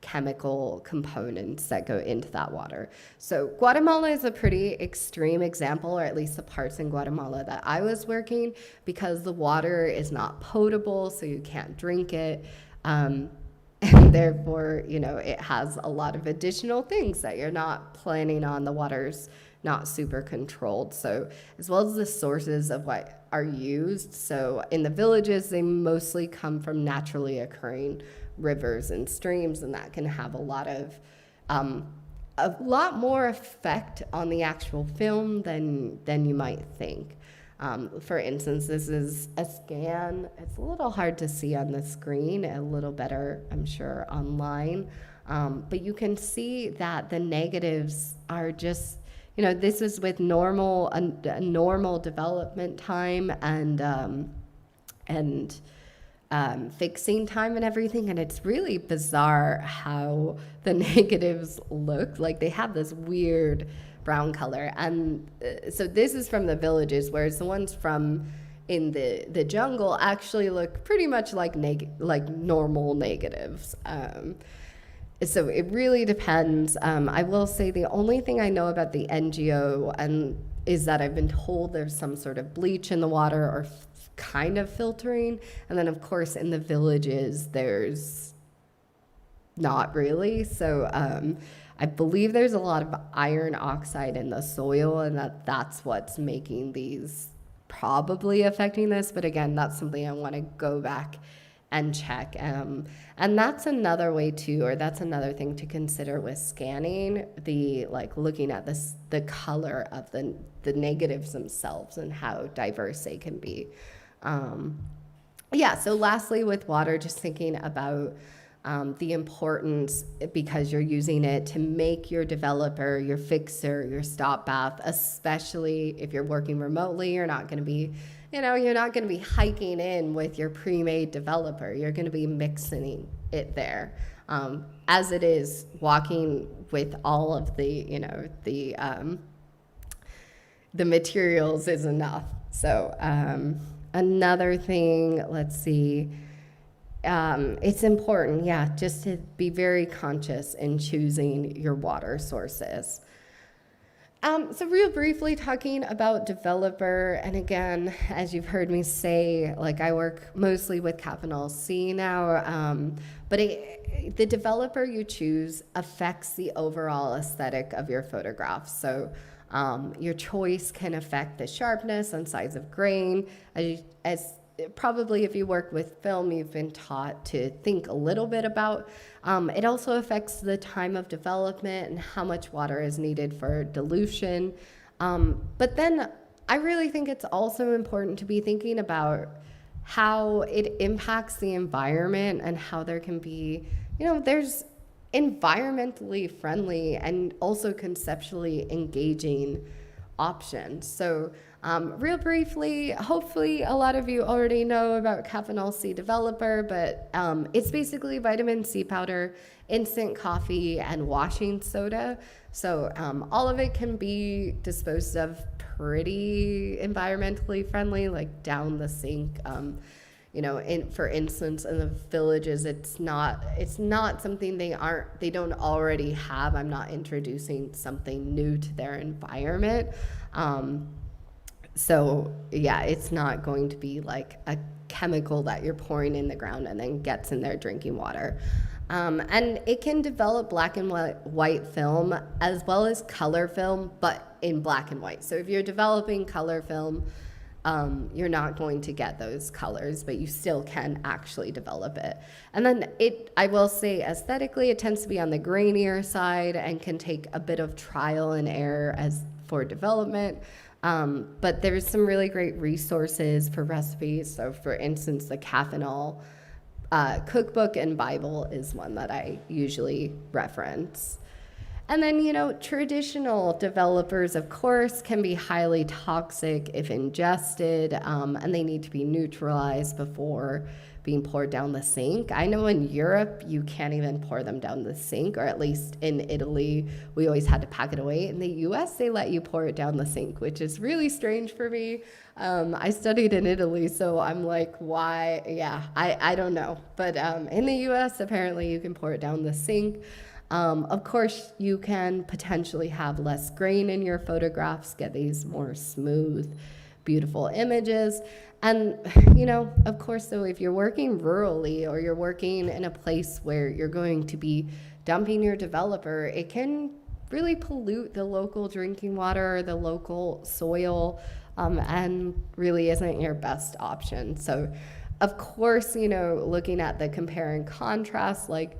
chemical components that go into that water. So Guatemala is a pretty extreme example, or at least the parts in Guatemala that I was working, because the water is not potable, so you can't drink it. And therefore, it has a lot of additional things that you're not planning on. The water's not super controlled. So as well as the sources of what are used. So in the villages, they mostly come from naturally occurring rivers and streams, and that can have a lot more effect on the actual film than you might think. For instance, this is a scan. It's a little hard to see on the screen, a little better, I'm sure, online. But you can see that the negatives are just, this is with normal development time and fixing time and everything, and it's really bizarre how the negatives look. Like, they have this weird brown color, and so this is from the villages, whereas the ones from in the jungle actually look pretty much like normal negatives. So it really depends. I will say the only thing I know about the NGO, and is that I've been told there's some sort of bleach in the water or kind of filtering. And then, of course, in the villages, there's not really. So I believe there's a lot of iron oxide in the soil, and that's what's making these probably affecting this. But again, that's something I want to go back and check. And that's another way too, or that's another thing to consider with scanning, the like looking at this, the color of the negatives themselves and how diverse they can be. Yeah, so lastly with water, just thinking about the importance, because you're using it to make your developer, your fixer, your stop bath, especially if you're working remotely. You're not going to be, you're not going to be hiking in with your pre-made developer. You're going to be mixing it there. As it is, walking with all of the materials is enough. So another thing, let's see. It's important, just to be very conscious in choosing your water sources. So real briefly talking about developer, and again, as you've heard me say, like I work mostly with capital C now, but the developer you choose affects the overall aesthetic of your photograph. So your choice can affect the sharpness and size of grain. As probably if you work with film, you've been taught to think a little bit about. It also affects the time of development and how much water is needed for dilution. But then I really think it's also important to be thinking about how it impacts the environment and how there can be, there's environmentally friendly and also conceptually engaging options. So real briefly, hopefully a lot of you already know about Caffeinol C Developer, but it's basically vitamin C powder, instant coffee, and washing soda. So all of it can be disposed of pretty environmentally friendly, like down the sink. For instance, in the villages, it's not something they don't already have. I'm not introducing something new to their environment. So yeah, it's not going to be like a chemical that you're pouring in the ground and then gets in their drinking water. And it can develop black and white film as well as color film, but in black and white. So if you're developing color film, you're not going to get those colors, but you still can actually develop it. And then I will say aesthetically, it tends to be on the grainier side and can take a bit of trial and error as for development. But there's some really great resources for recipes. So for instance, the Caffeinol cookbook and Bible is one that I usually reference. And then, traditional developers, of course, can be highly toxic if ingested, and they need to be neutralized before being poured down the sink. I know in Europe, you can't even pour them down the sink, or at least in Italy, we always had to pack it away. In the US, they let you pour it down the sink, which is really strange for me. I studied in Italy, so I'm like, why? Yeah, I don't know. But in the US, apparently you can pour it down the sink. Of course, you can potentially have less grain in your photographs, get these more smooth, beautiful images. And, of course, though, if you're working rurally or you're working in a place where you're going to be dumping your developer, it can really pollute the local drinking water, the local soil, and really isn't your best option. So, of course, looking at the compare and contrast, like,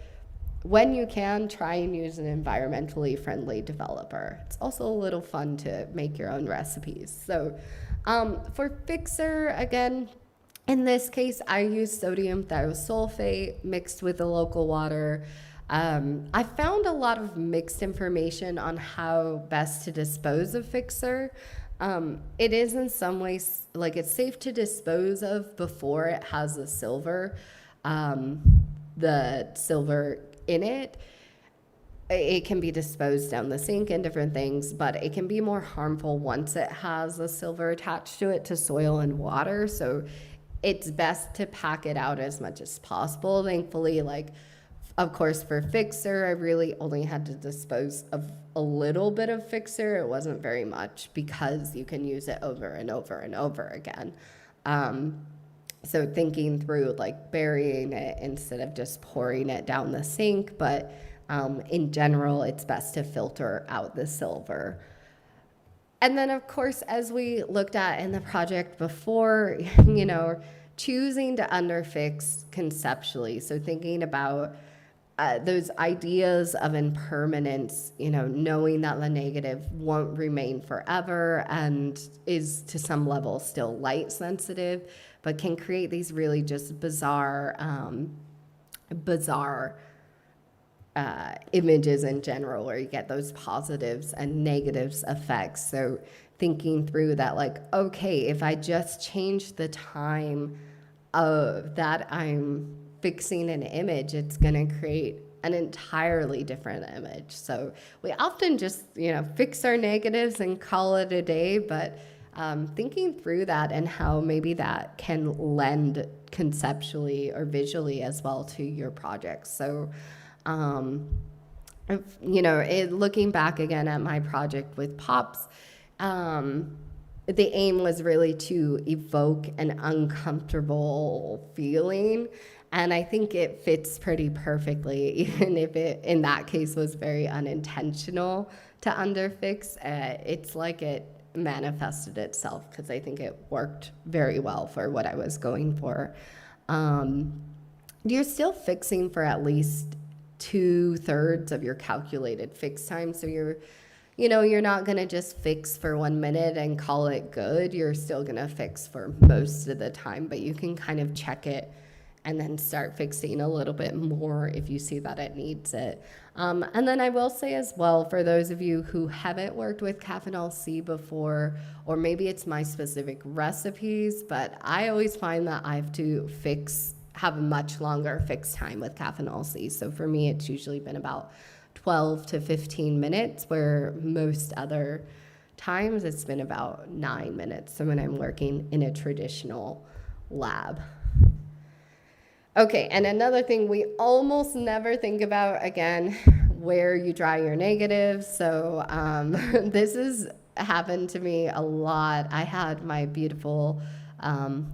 when you can, try and use an environmentally friendly developer. It's also a little fun to make your own recipes. So for fixer, again, in this case, I use sodium thiosulfate mixed with the local water. I found a lot of mixed information on how best to dispose of fixer. It is in some ways, like it's safe to dispose of before it has the silver in it. It can be disposed down the sink and different things, but it can be more harmful once it has the silver attached to it to soil and water. So it's best to pack it out as much as possible. Thankfully, like Of course, for fixer, I really only had to dispose of a little bit of fixer. It wasn't very much because you can use it over and over and over again. Um, so thinking through like burying it instead of just pouring it down the sink, but in general, it's best to filter out the silver. And then, of course, as we looked at in the project before, choosing to underfix conceptually. So thinking about those ideas of impermanence, knowing that the negative won't remain forever and is to some level still light sensitive, but can create these really just bizarre images in general, where you get those positives and negatives effects. So thinking through that, like, okay, if I just change the time of that I'm fixing an image, it's going to create an entirely different image. So we often just, fix our negatives and call it a day, but thinking through that and how maybe that can lend conceptually or visually as well to your projects. So looking back again at my project with Pops, the aim was really to evoke an uncomfortable feeling. And I think it fits pretty perfectly, even if it, in that case, was very unintentional to underfix. It's like it manifested itself because I think it worked very well for what I was going for. You're still fixing for at least 2/3 of your calculated fix time. So you're not going to just fix for 1 minute and call it good. You're still going to fix for most of the time, but you can kind of check it and then start fixing a little bit more if you see that it needs it. And then I will say as well, for those of you who haven't worked with Caffeinol C before, or maybe it's my specific recipes, but I always find that I have to have a much longer fix time with Caffeinol C. So for me, it's usually been about 12 to 15 minutes, where most other times it's been about 9 minutes. So when I'm working in a traditional lab. Okay, and another thing we almost never think about, again, where you dry your negatives. So this has happened to me a lot. I had my beautiful,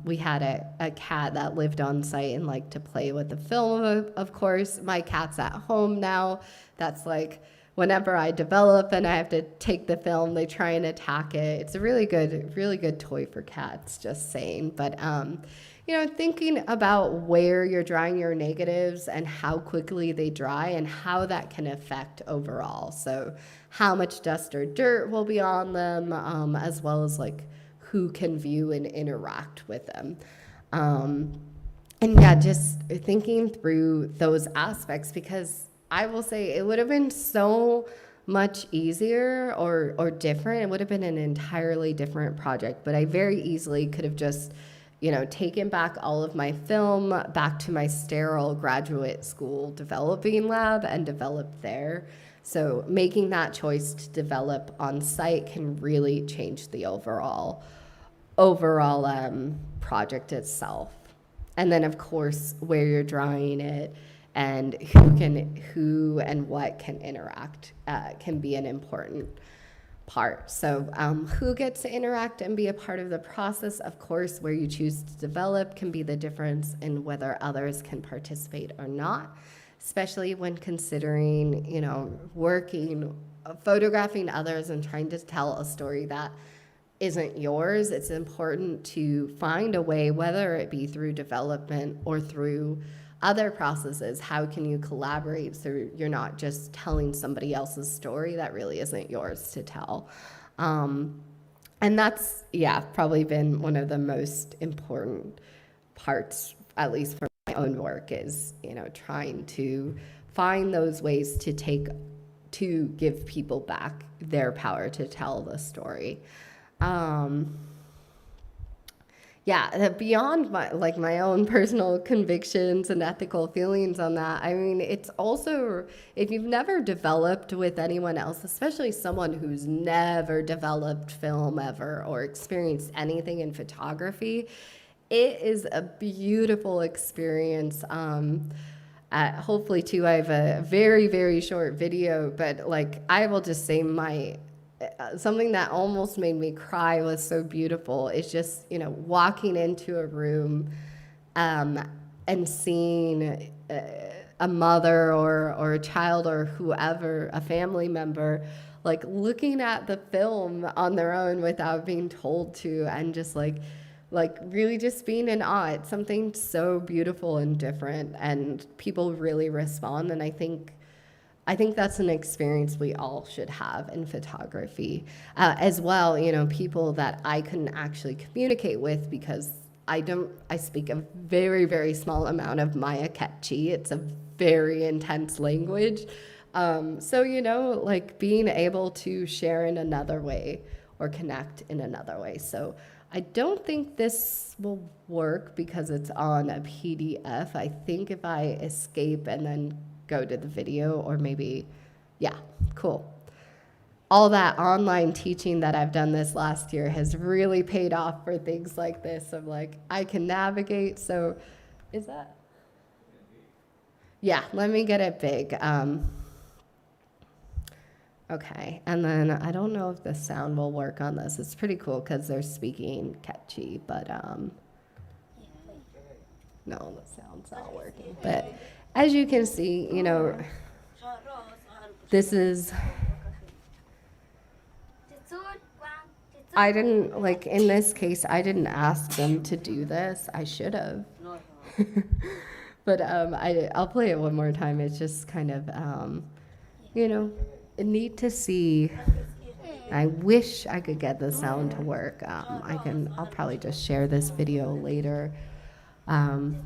we had a cat that lived on site and liked to play with the film, of course. My cat's at home now. That's like whenever I develop and I have to take the film, they try and attack it. It's a really good toy for cats, just saying. But thinking about where you're drying your negatives and how quickly they dry and how that can affect overall. So how much dust or dirt will be on them, as well as like who can view and interact with them. And yeah, just thinking through those aspects, because I will say it would have been so much easier or different. It would have been an entirely different project, but I very easily could have just taken back all of my film back to my sterile graduate school developing lab and developed there. So making that choice to develop on site can really change the overall project itself. And then of course where you're drawing it and who and what can interact can be an important part. So who gets to interact and be a part of the process? Of course, where you choose to develop can be the difference in whether others can participate or not, especially when considering, photographing others and trying to tell a story that isn't yours. It's important to find a way, whether it be through development or through other processes. How can you collaborate so you're not just telling somebody else's story that really isn't yours to tell? And that's, probably been one of the most important parts, at least for my own work, is, trying to find those ways to give people back their power to tell the story. Beyond my own personal convictions and ethical feelings on that, I mean, it's also, if you've never developed with anyone else, especially someone who's never developed film ever or experienced anything in photography, it is a beautiful experience. hopefully too, I have a very, very short video, but like I will just say something that almost made me cry was so beautiful. It's just, walking into a room um, and seeing a mother or a child or whoever, a family member, like looking at the film on their own without being told to, and just like really just being in awe. It's something so beautiful and different, and people really respond. And I think that's an experience we all should have in photography as well. People that I couldn't actually communicate with because I speak a very, very small amount of Maya Quechua. It's a very intense language. So, like being able to share in another way or connect in another way. So I don't think this will work because it's on a PDF. I think if I escape and then go to the video, or maybe, yeah, cool. All that online teaching that I've done this last year has really paid off for things like this. Of like, I can navigate. So is that? Yeah, let me get it big. Okay, and then I don't know if the sound will work on this. It's pretty cool because they're speaking Quechua, but no, the sound's not working. But as you can see, this is, I didn't, like in this case, I didn't ask them to do this. I should have. But I'll play it one more time. It's just kind of, neat to see. I wish I could get the sound to work. I'll probably just share this video later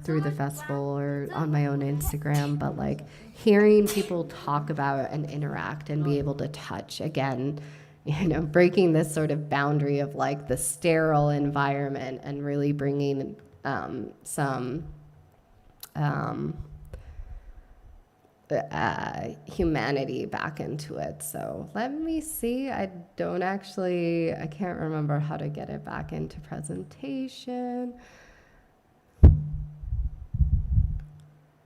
through the festival or on my own Instagram. But like hearing people talk about and interact and be able to touch again, breaking this sort of boundary of like the sterile environment and really bringing some humanity back into it. So let me see. I can't remember how to get it back into presentation.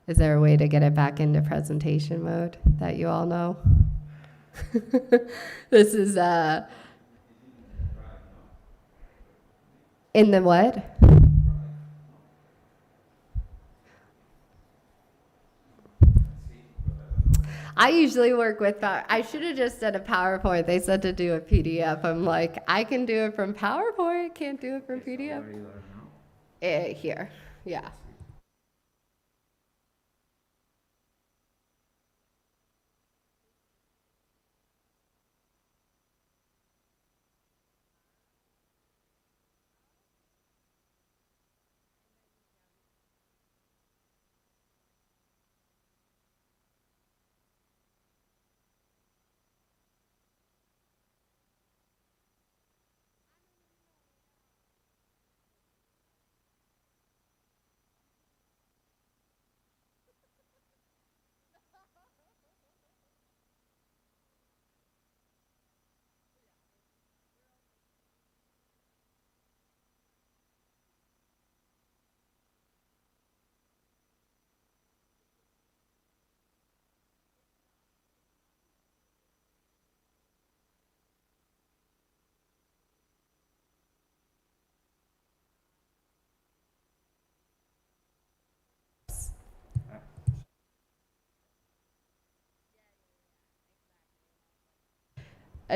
Is there a way to get it back into presentation mode that you all know? This is in the what? I usually work with I should have just done a PowerPoint. They said to do a PDF. I'm like, I can do it from PowerPoint, can't do it from PDF. Here, yeah.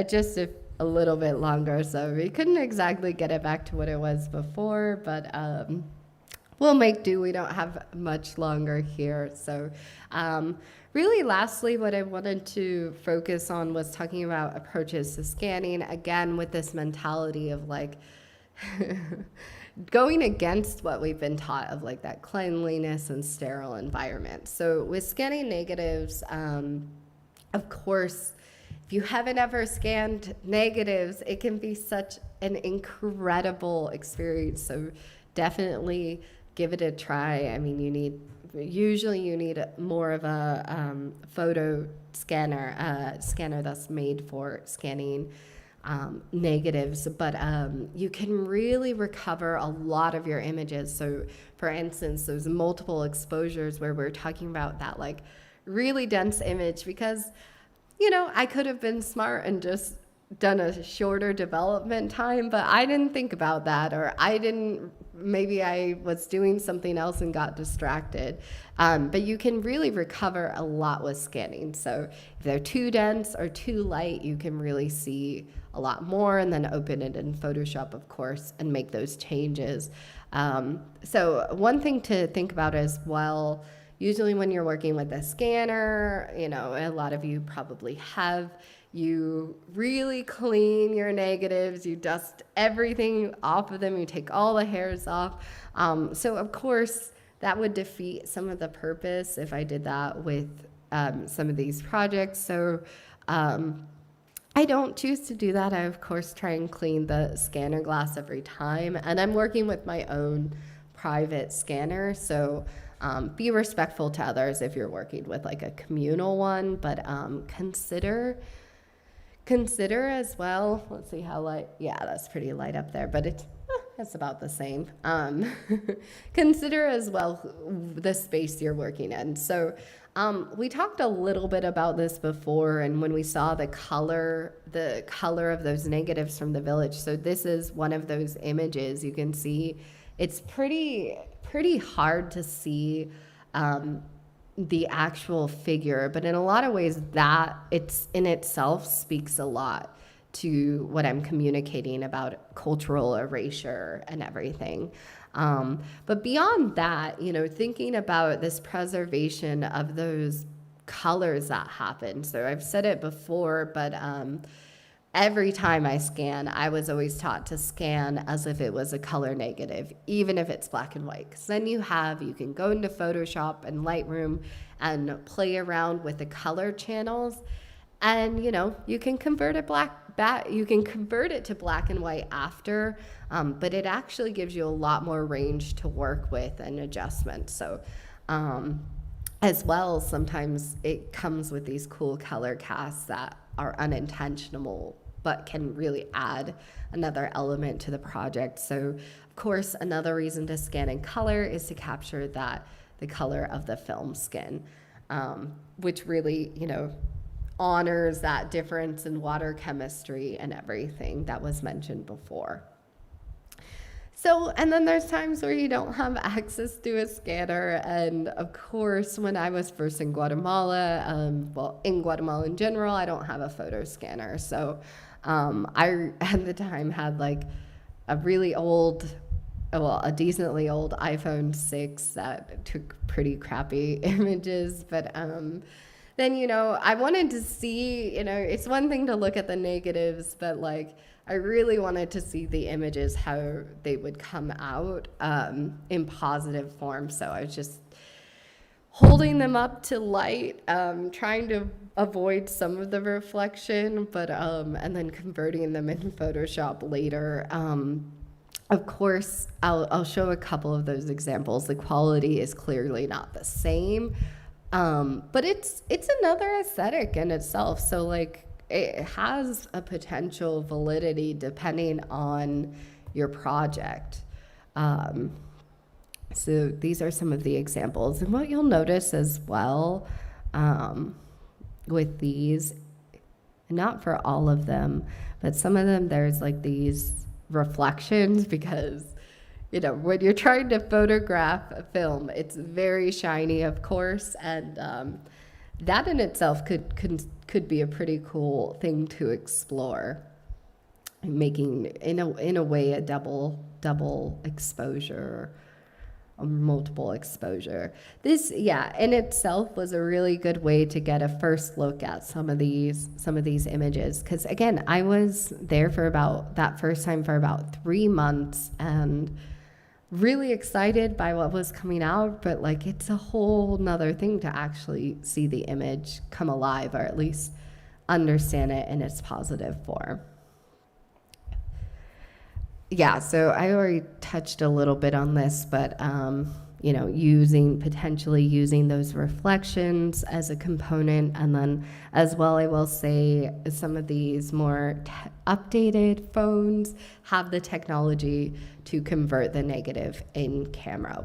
Just a little bit longer, so we couldn't exactly get it back to what it was before, but we'll make do. We don't have much longer here. So really lastly, what I wanted to focus on was talking about approaches to scanning, again with this mentality of like going against what we've been taught of like that cleanliness and sterile environment. So with scanning negatives, of course, if you haven't ever scanned negatives, it can be such an incredible experience. So definitely give it a try. I mean, usually you need more of a photo scanner, scanner that's made for scanning negatives, but you can really recover a lot of your images. So for instance, those multiple exposures where we're talking about that like really dense image, because I could have been smart and just done a shorter development time, but I didn't think about that, or maybe I was doing something else and got distracted. But you can really recover a lot with scanning. So if they're too dense or too light, you can really see a lot more, and then open it in Photoshop, of course, and make those changes. So one thing to think about as well, usually when you're working with a scanner, a lot of you probably have, you really clean your negatives, you dust everything off of them, you take all the hairs off. So of course that would defeat some of the purpose if I did that with some of these projects. So I don't choose to do that. I, of course, try and clean the scanner glass every time. And I'm working with my own private scanner. So be respectful to others if you're working with like a communal one. But consider as well. Let's see how light. Yeah, that's pretty light up there. But it's about the same. Consider as well the space you're working in. So we talked a little bit about this before, and when we saw the color of those negatives from the village. So this is one of those images. You can see it's pretty hard to see the actual figure, but in a lot of ways that it's in itself speaks a lot to what I'm communicating about cultural erasure and everything. But beyond that, thinking about this preservation of those colors that happen. So I've said it before, but every time I scan, I was always taught to scan as if it was a color negative, even if it's black and white. Because then you can go into Photoshop and Lightroom and play around with the color channels, and you can convert it to black and white after, but it actually gives you a lot more range to work with and adjustment. So as well, sometimes it comes with these cool color casts that are unintentional but can really add another element to the project. So of course, another reason to scan in color is to capture the color of the film skin, which really honors that difference in water chemistry and everything that was mentioned before. So, and then there's times where you don't have access to a scanner. And of course, when I was first in Guatemala, in Guatemala in general, I don't have a photo scanner. So I, at the time, had like a decently old iPhone 6 that took pretty crappy images. But then, I wanted to see, it's one thing to look at the negatives, but like, I really wanted to see the images, how they would come out in positive form. So I was just holding them up to light, trying to avoid some of the reflection, but and then converting them in Photoshop later. Of course, I'll show a couple of those examples. The quality is clearly not the same, but it's another aesthetic in itself. So like, it has a potential validity depending on your project. So these are some of the examples. And what you'll notice as well with these, not for all of them, but some of them, there's like these reflections because, when you're trying to photograph a film, it's very shiny, of course, and that in itself could be a pretty cool thing to explore, making in a way a double exposure or multiple exposure. This in itself was a really good way to get a first look at some of these images, because again, I was there for about 3 months and really excited by what was coming out, but like, it's a whole nother thing to actually see the image come alive, or at least understand it in its positive form. So I already touched a little bit on this, but potentially using those reflections as a component. And then as well, I will say some of these more updated phones have the technology to convert the negative in camera,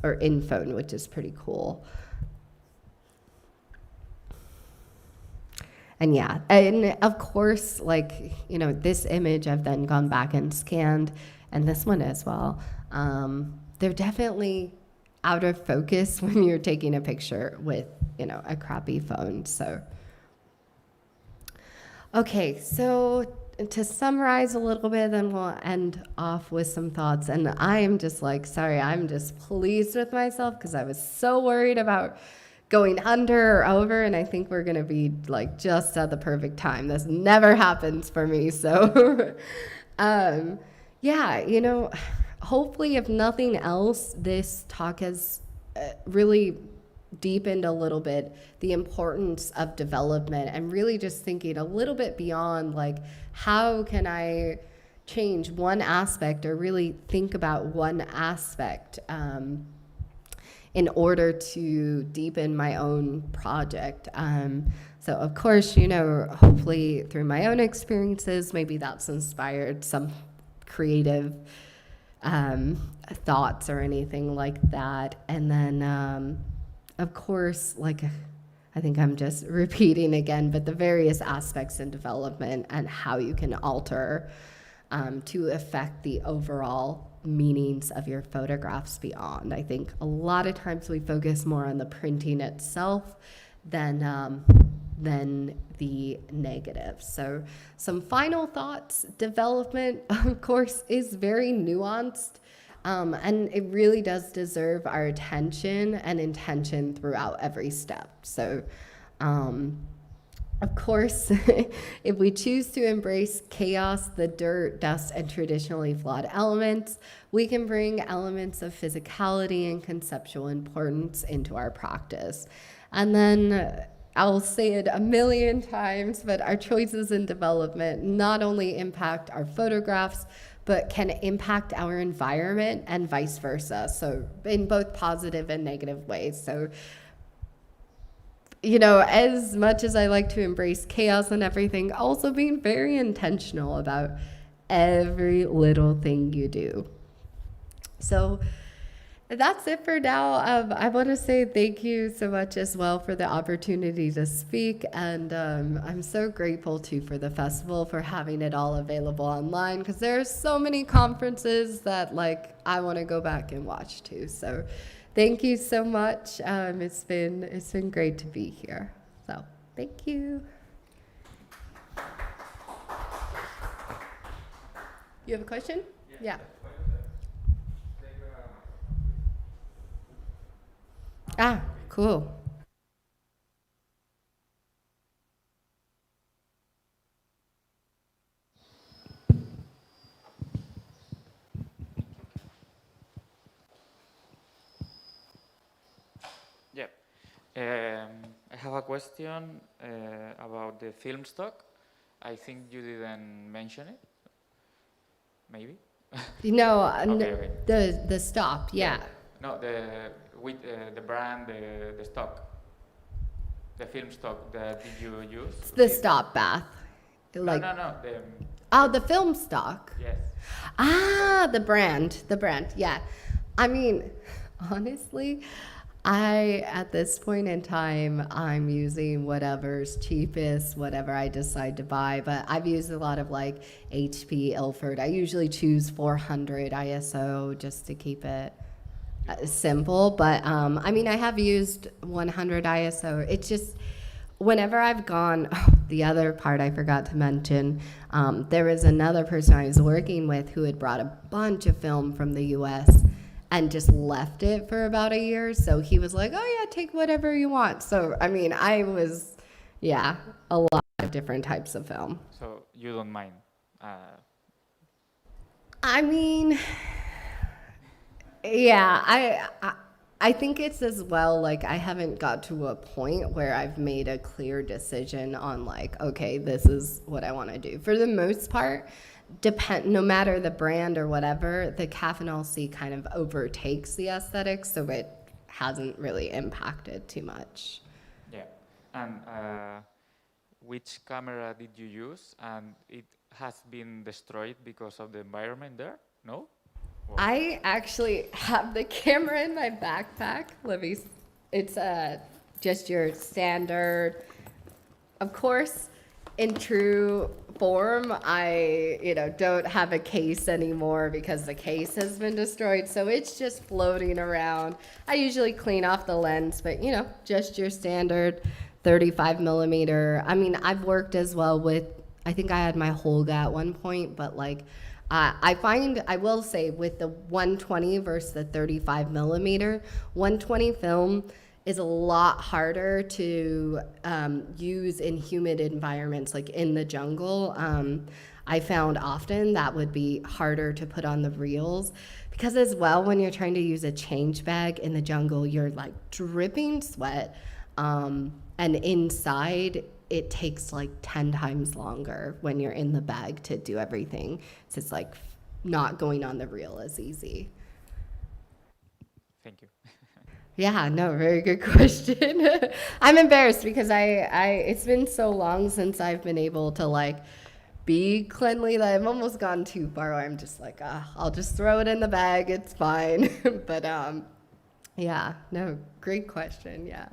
or in phone, which is pretty cool. And yeah, and of course, this image I've then gone back and scanned, and this one as well. They're definitely out of focus when you're taking a picture with, a crappy phone. So, okay, so to summarize a little bit, then we'll end off with some thoughts. And I am just I'm just pleased with myself because I was so worried about going under or over, and I think we're going to be just at the perfect time. This never happens for me. So, yeah, hopefully, if nothing else, this talk has really deepened a little bit the importance of development and really just thinking a little bit beyond how can I change one aspect or really think about one aspect in order to deepen my own project. So of course, hopefully through my own experiences, maybe that's inspired some creative thoughts or anything like that. And then, of course, I think I'm just repeating again, but the various aspects in development and how you can alter to affect the overall meanings of your photographs beyond. I think a lot of times we focus more on the printing itself than the negative. So some final thoughts. Development, of course, is very nuanced, and it really does deserve our attention and intention throughout every step. So of course, if we choose to embrace chaos, the dirt, dust, and traditionally flawed elements, we can bring elements of physicality and conceptual importance into our practice. And then I'll say it a million times, but our choices in development not only impact our photographs, but can impact our environment and vice versa. So in both positive and negative ways. So as much as I like to embrace chaos and everything, also being very intentional about every little thing you do. So that's it for now. I want to say thank you so much as well for the opportunity to speak. And I'm so grateful too for the festival for having it all available online, because there's so many conferences that I want to go back and watch too. So thank you so much. It's been great to be here. So thank you. You have a question? Yeah. Ah, cool. Yeah. I have a question about the film stock. I think you didn't mention it. Maybe? No, Okay. the stop, yeah. No, the brand, the stock, the film stock that did you use? It's the stop bath. No. The film stock. Yes. Ah, the brand, yeah. I mean, honestly, at this point in time, I'm using whatever's cheapest, whatever I decide to buy, but I've used a lot of HP, Ilford. I usually choose 400 ISO just to keep it simple, but I have used 100 ISO. It's just, whenever I've gone, the other part I forgot to mention, there was another person I was working with who had brought a bunch of film from the US and just left it for about a year. So he was like, oh yeah, take whatever you want. So, I was, a lot of different types of film. So you don't mind? Yeah, I think it's as well, I haven't got to a point where I've made a clear decision on okay, this is what I want to do. For the most part, no matter the brand or whatever, the caffeinol C kind of overtakes the aesthetics, so it hasn't really impacted too much. Yeah. And which camera did you use? And it has been destroyed because of the environment there? No? Or- I actually have the camera in my backpack. It's just your standard. Of course, in true form, I don't have a case anymore because the case has been destroyed. So it's just floating around. I usually clean off the lens, but just your standard 35 millimeter. I mean, I've worked as well with. I think I had my Holga at one point, but like. I will say with the 120 versus the 35 millimeter, 120 film is a lot harder to use in humid environments, like in the jungle. I found often that would be harder to put on the reels because as well, when you're trying to use a change bag in the jungle, you're like dripping sweat. And inside, it takes like 10 times longer when you're in the bag to do everything. So it's like not going on the reel as easy. Thank you. Yeah, no, very good question. I'm embarrassed because it's been so long since I've been able to like be cleanly that I've almost gone too far where I'm just like, I'll just throw it in the bag, it's fine. But yeah, no, great question. Yeah,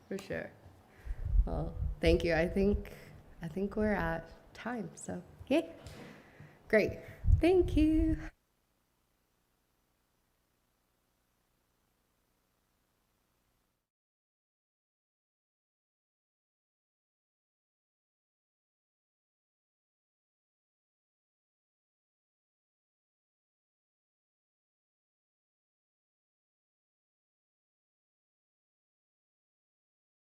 for sure. Well, thank you. I think we're at time. So, yeah. Great. Thank you.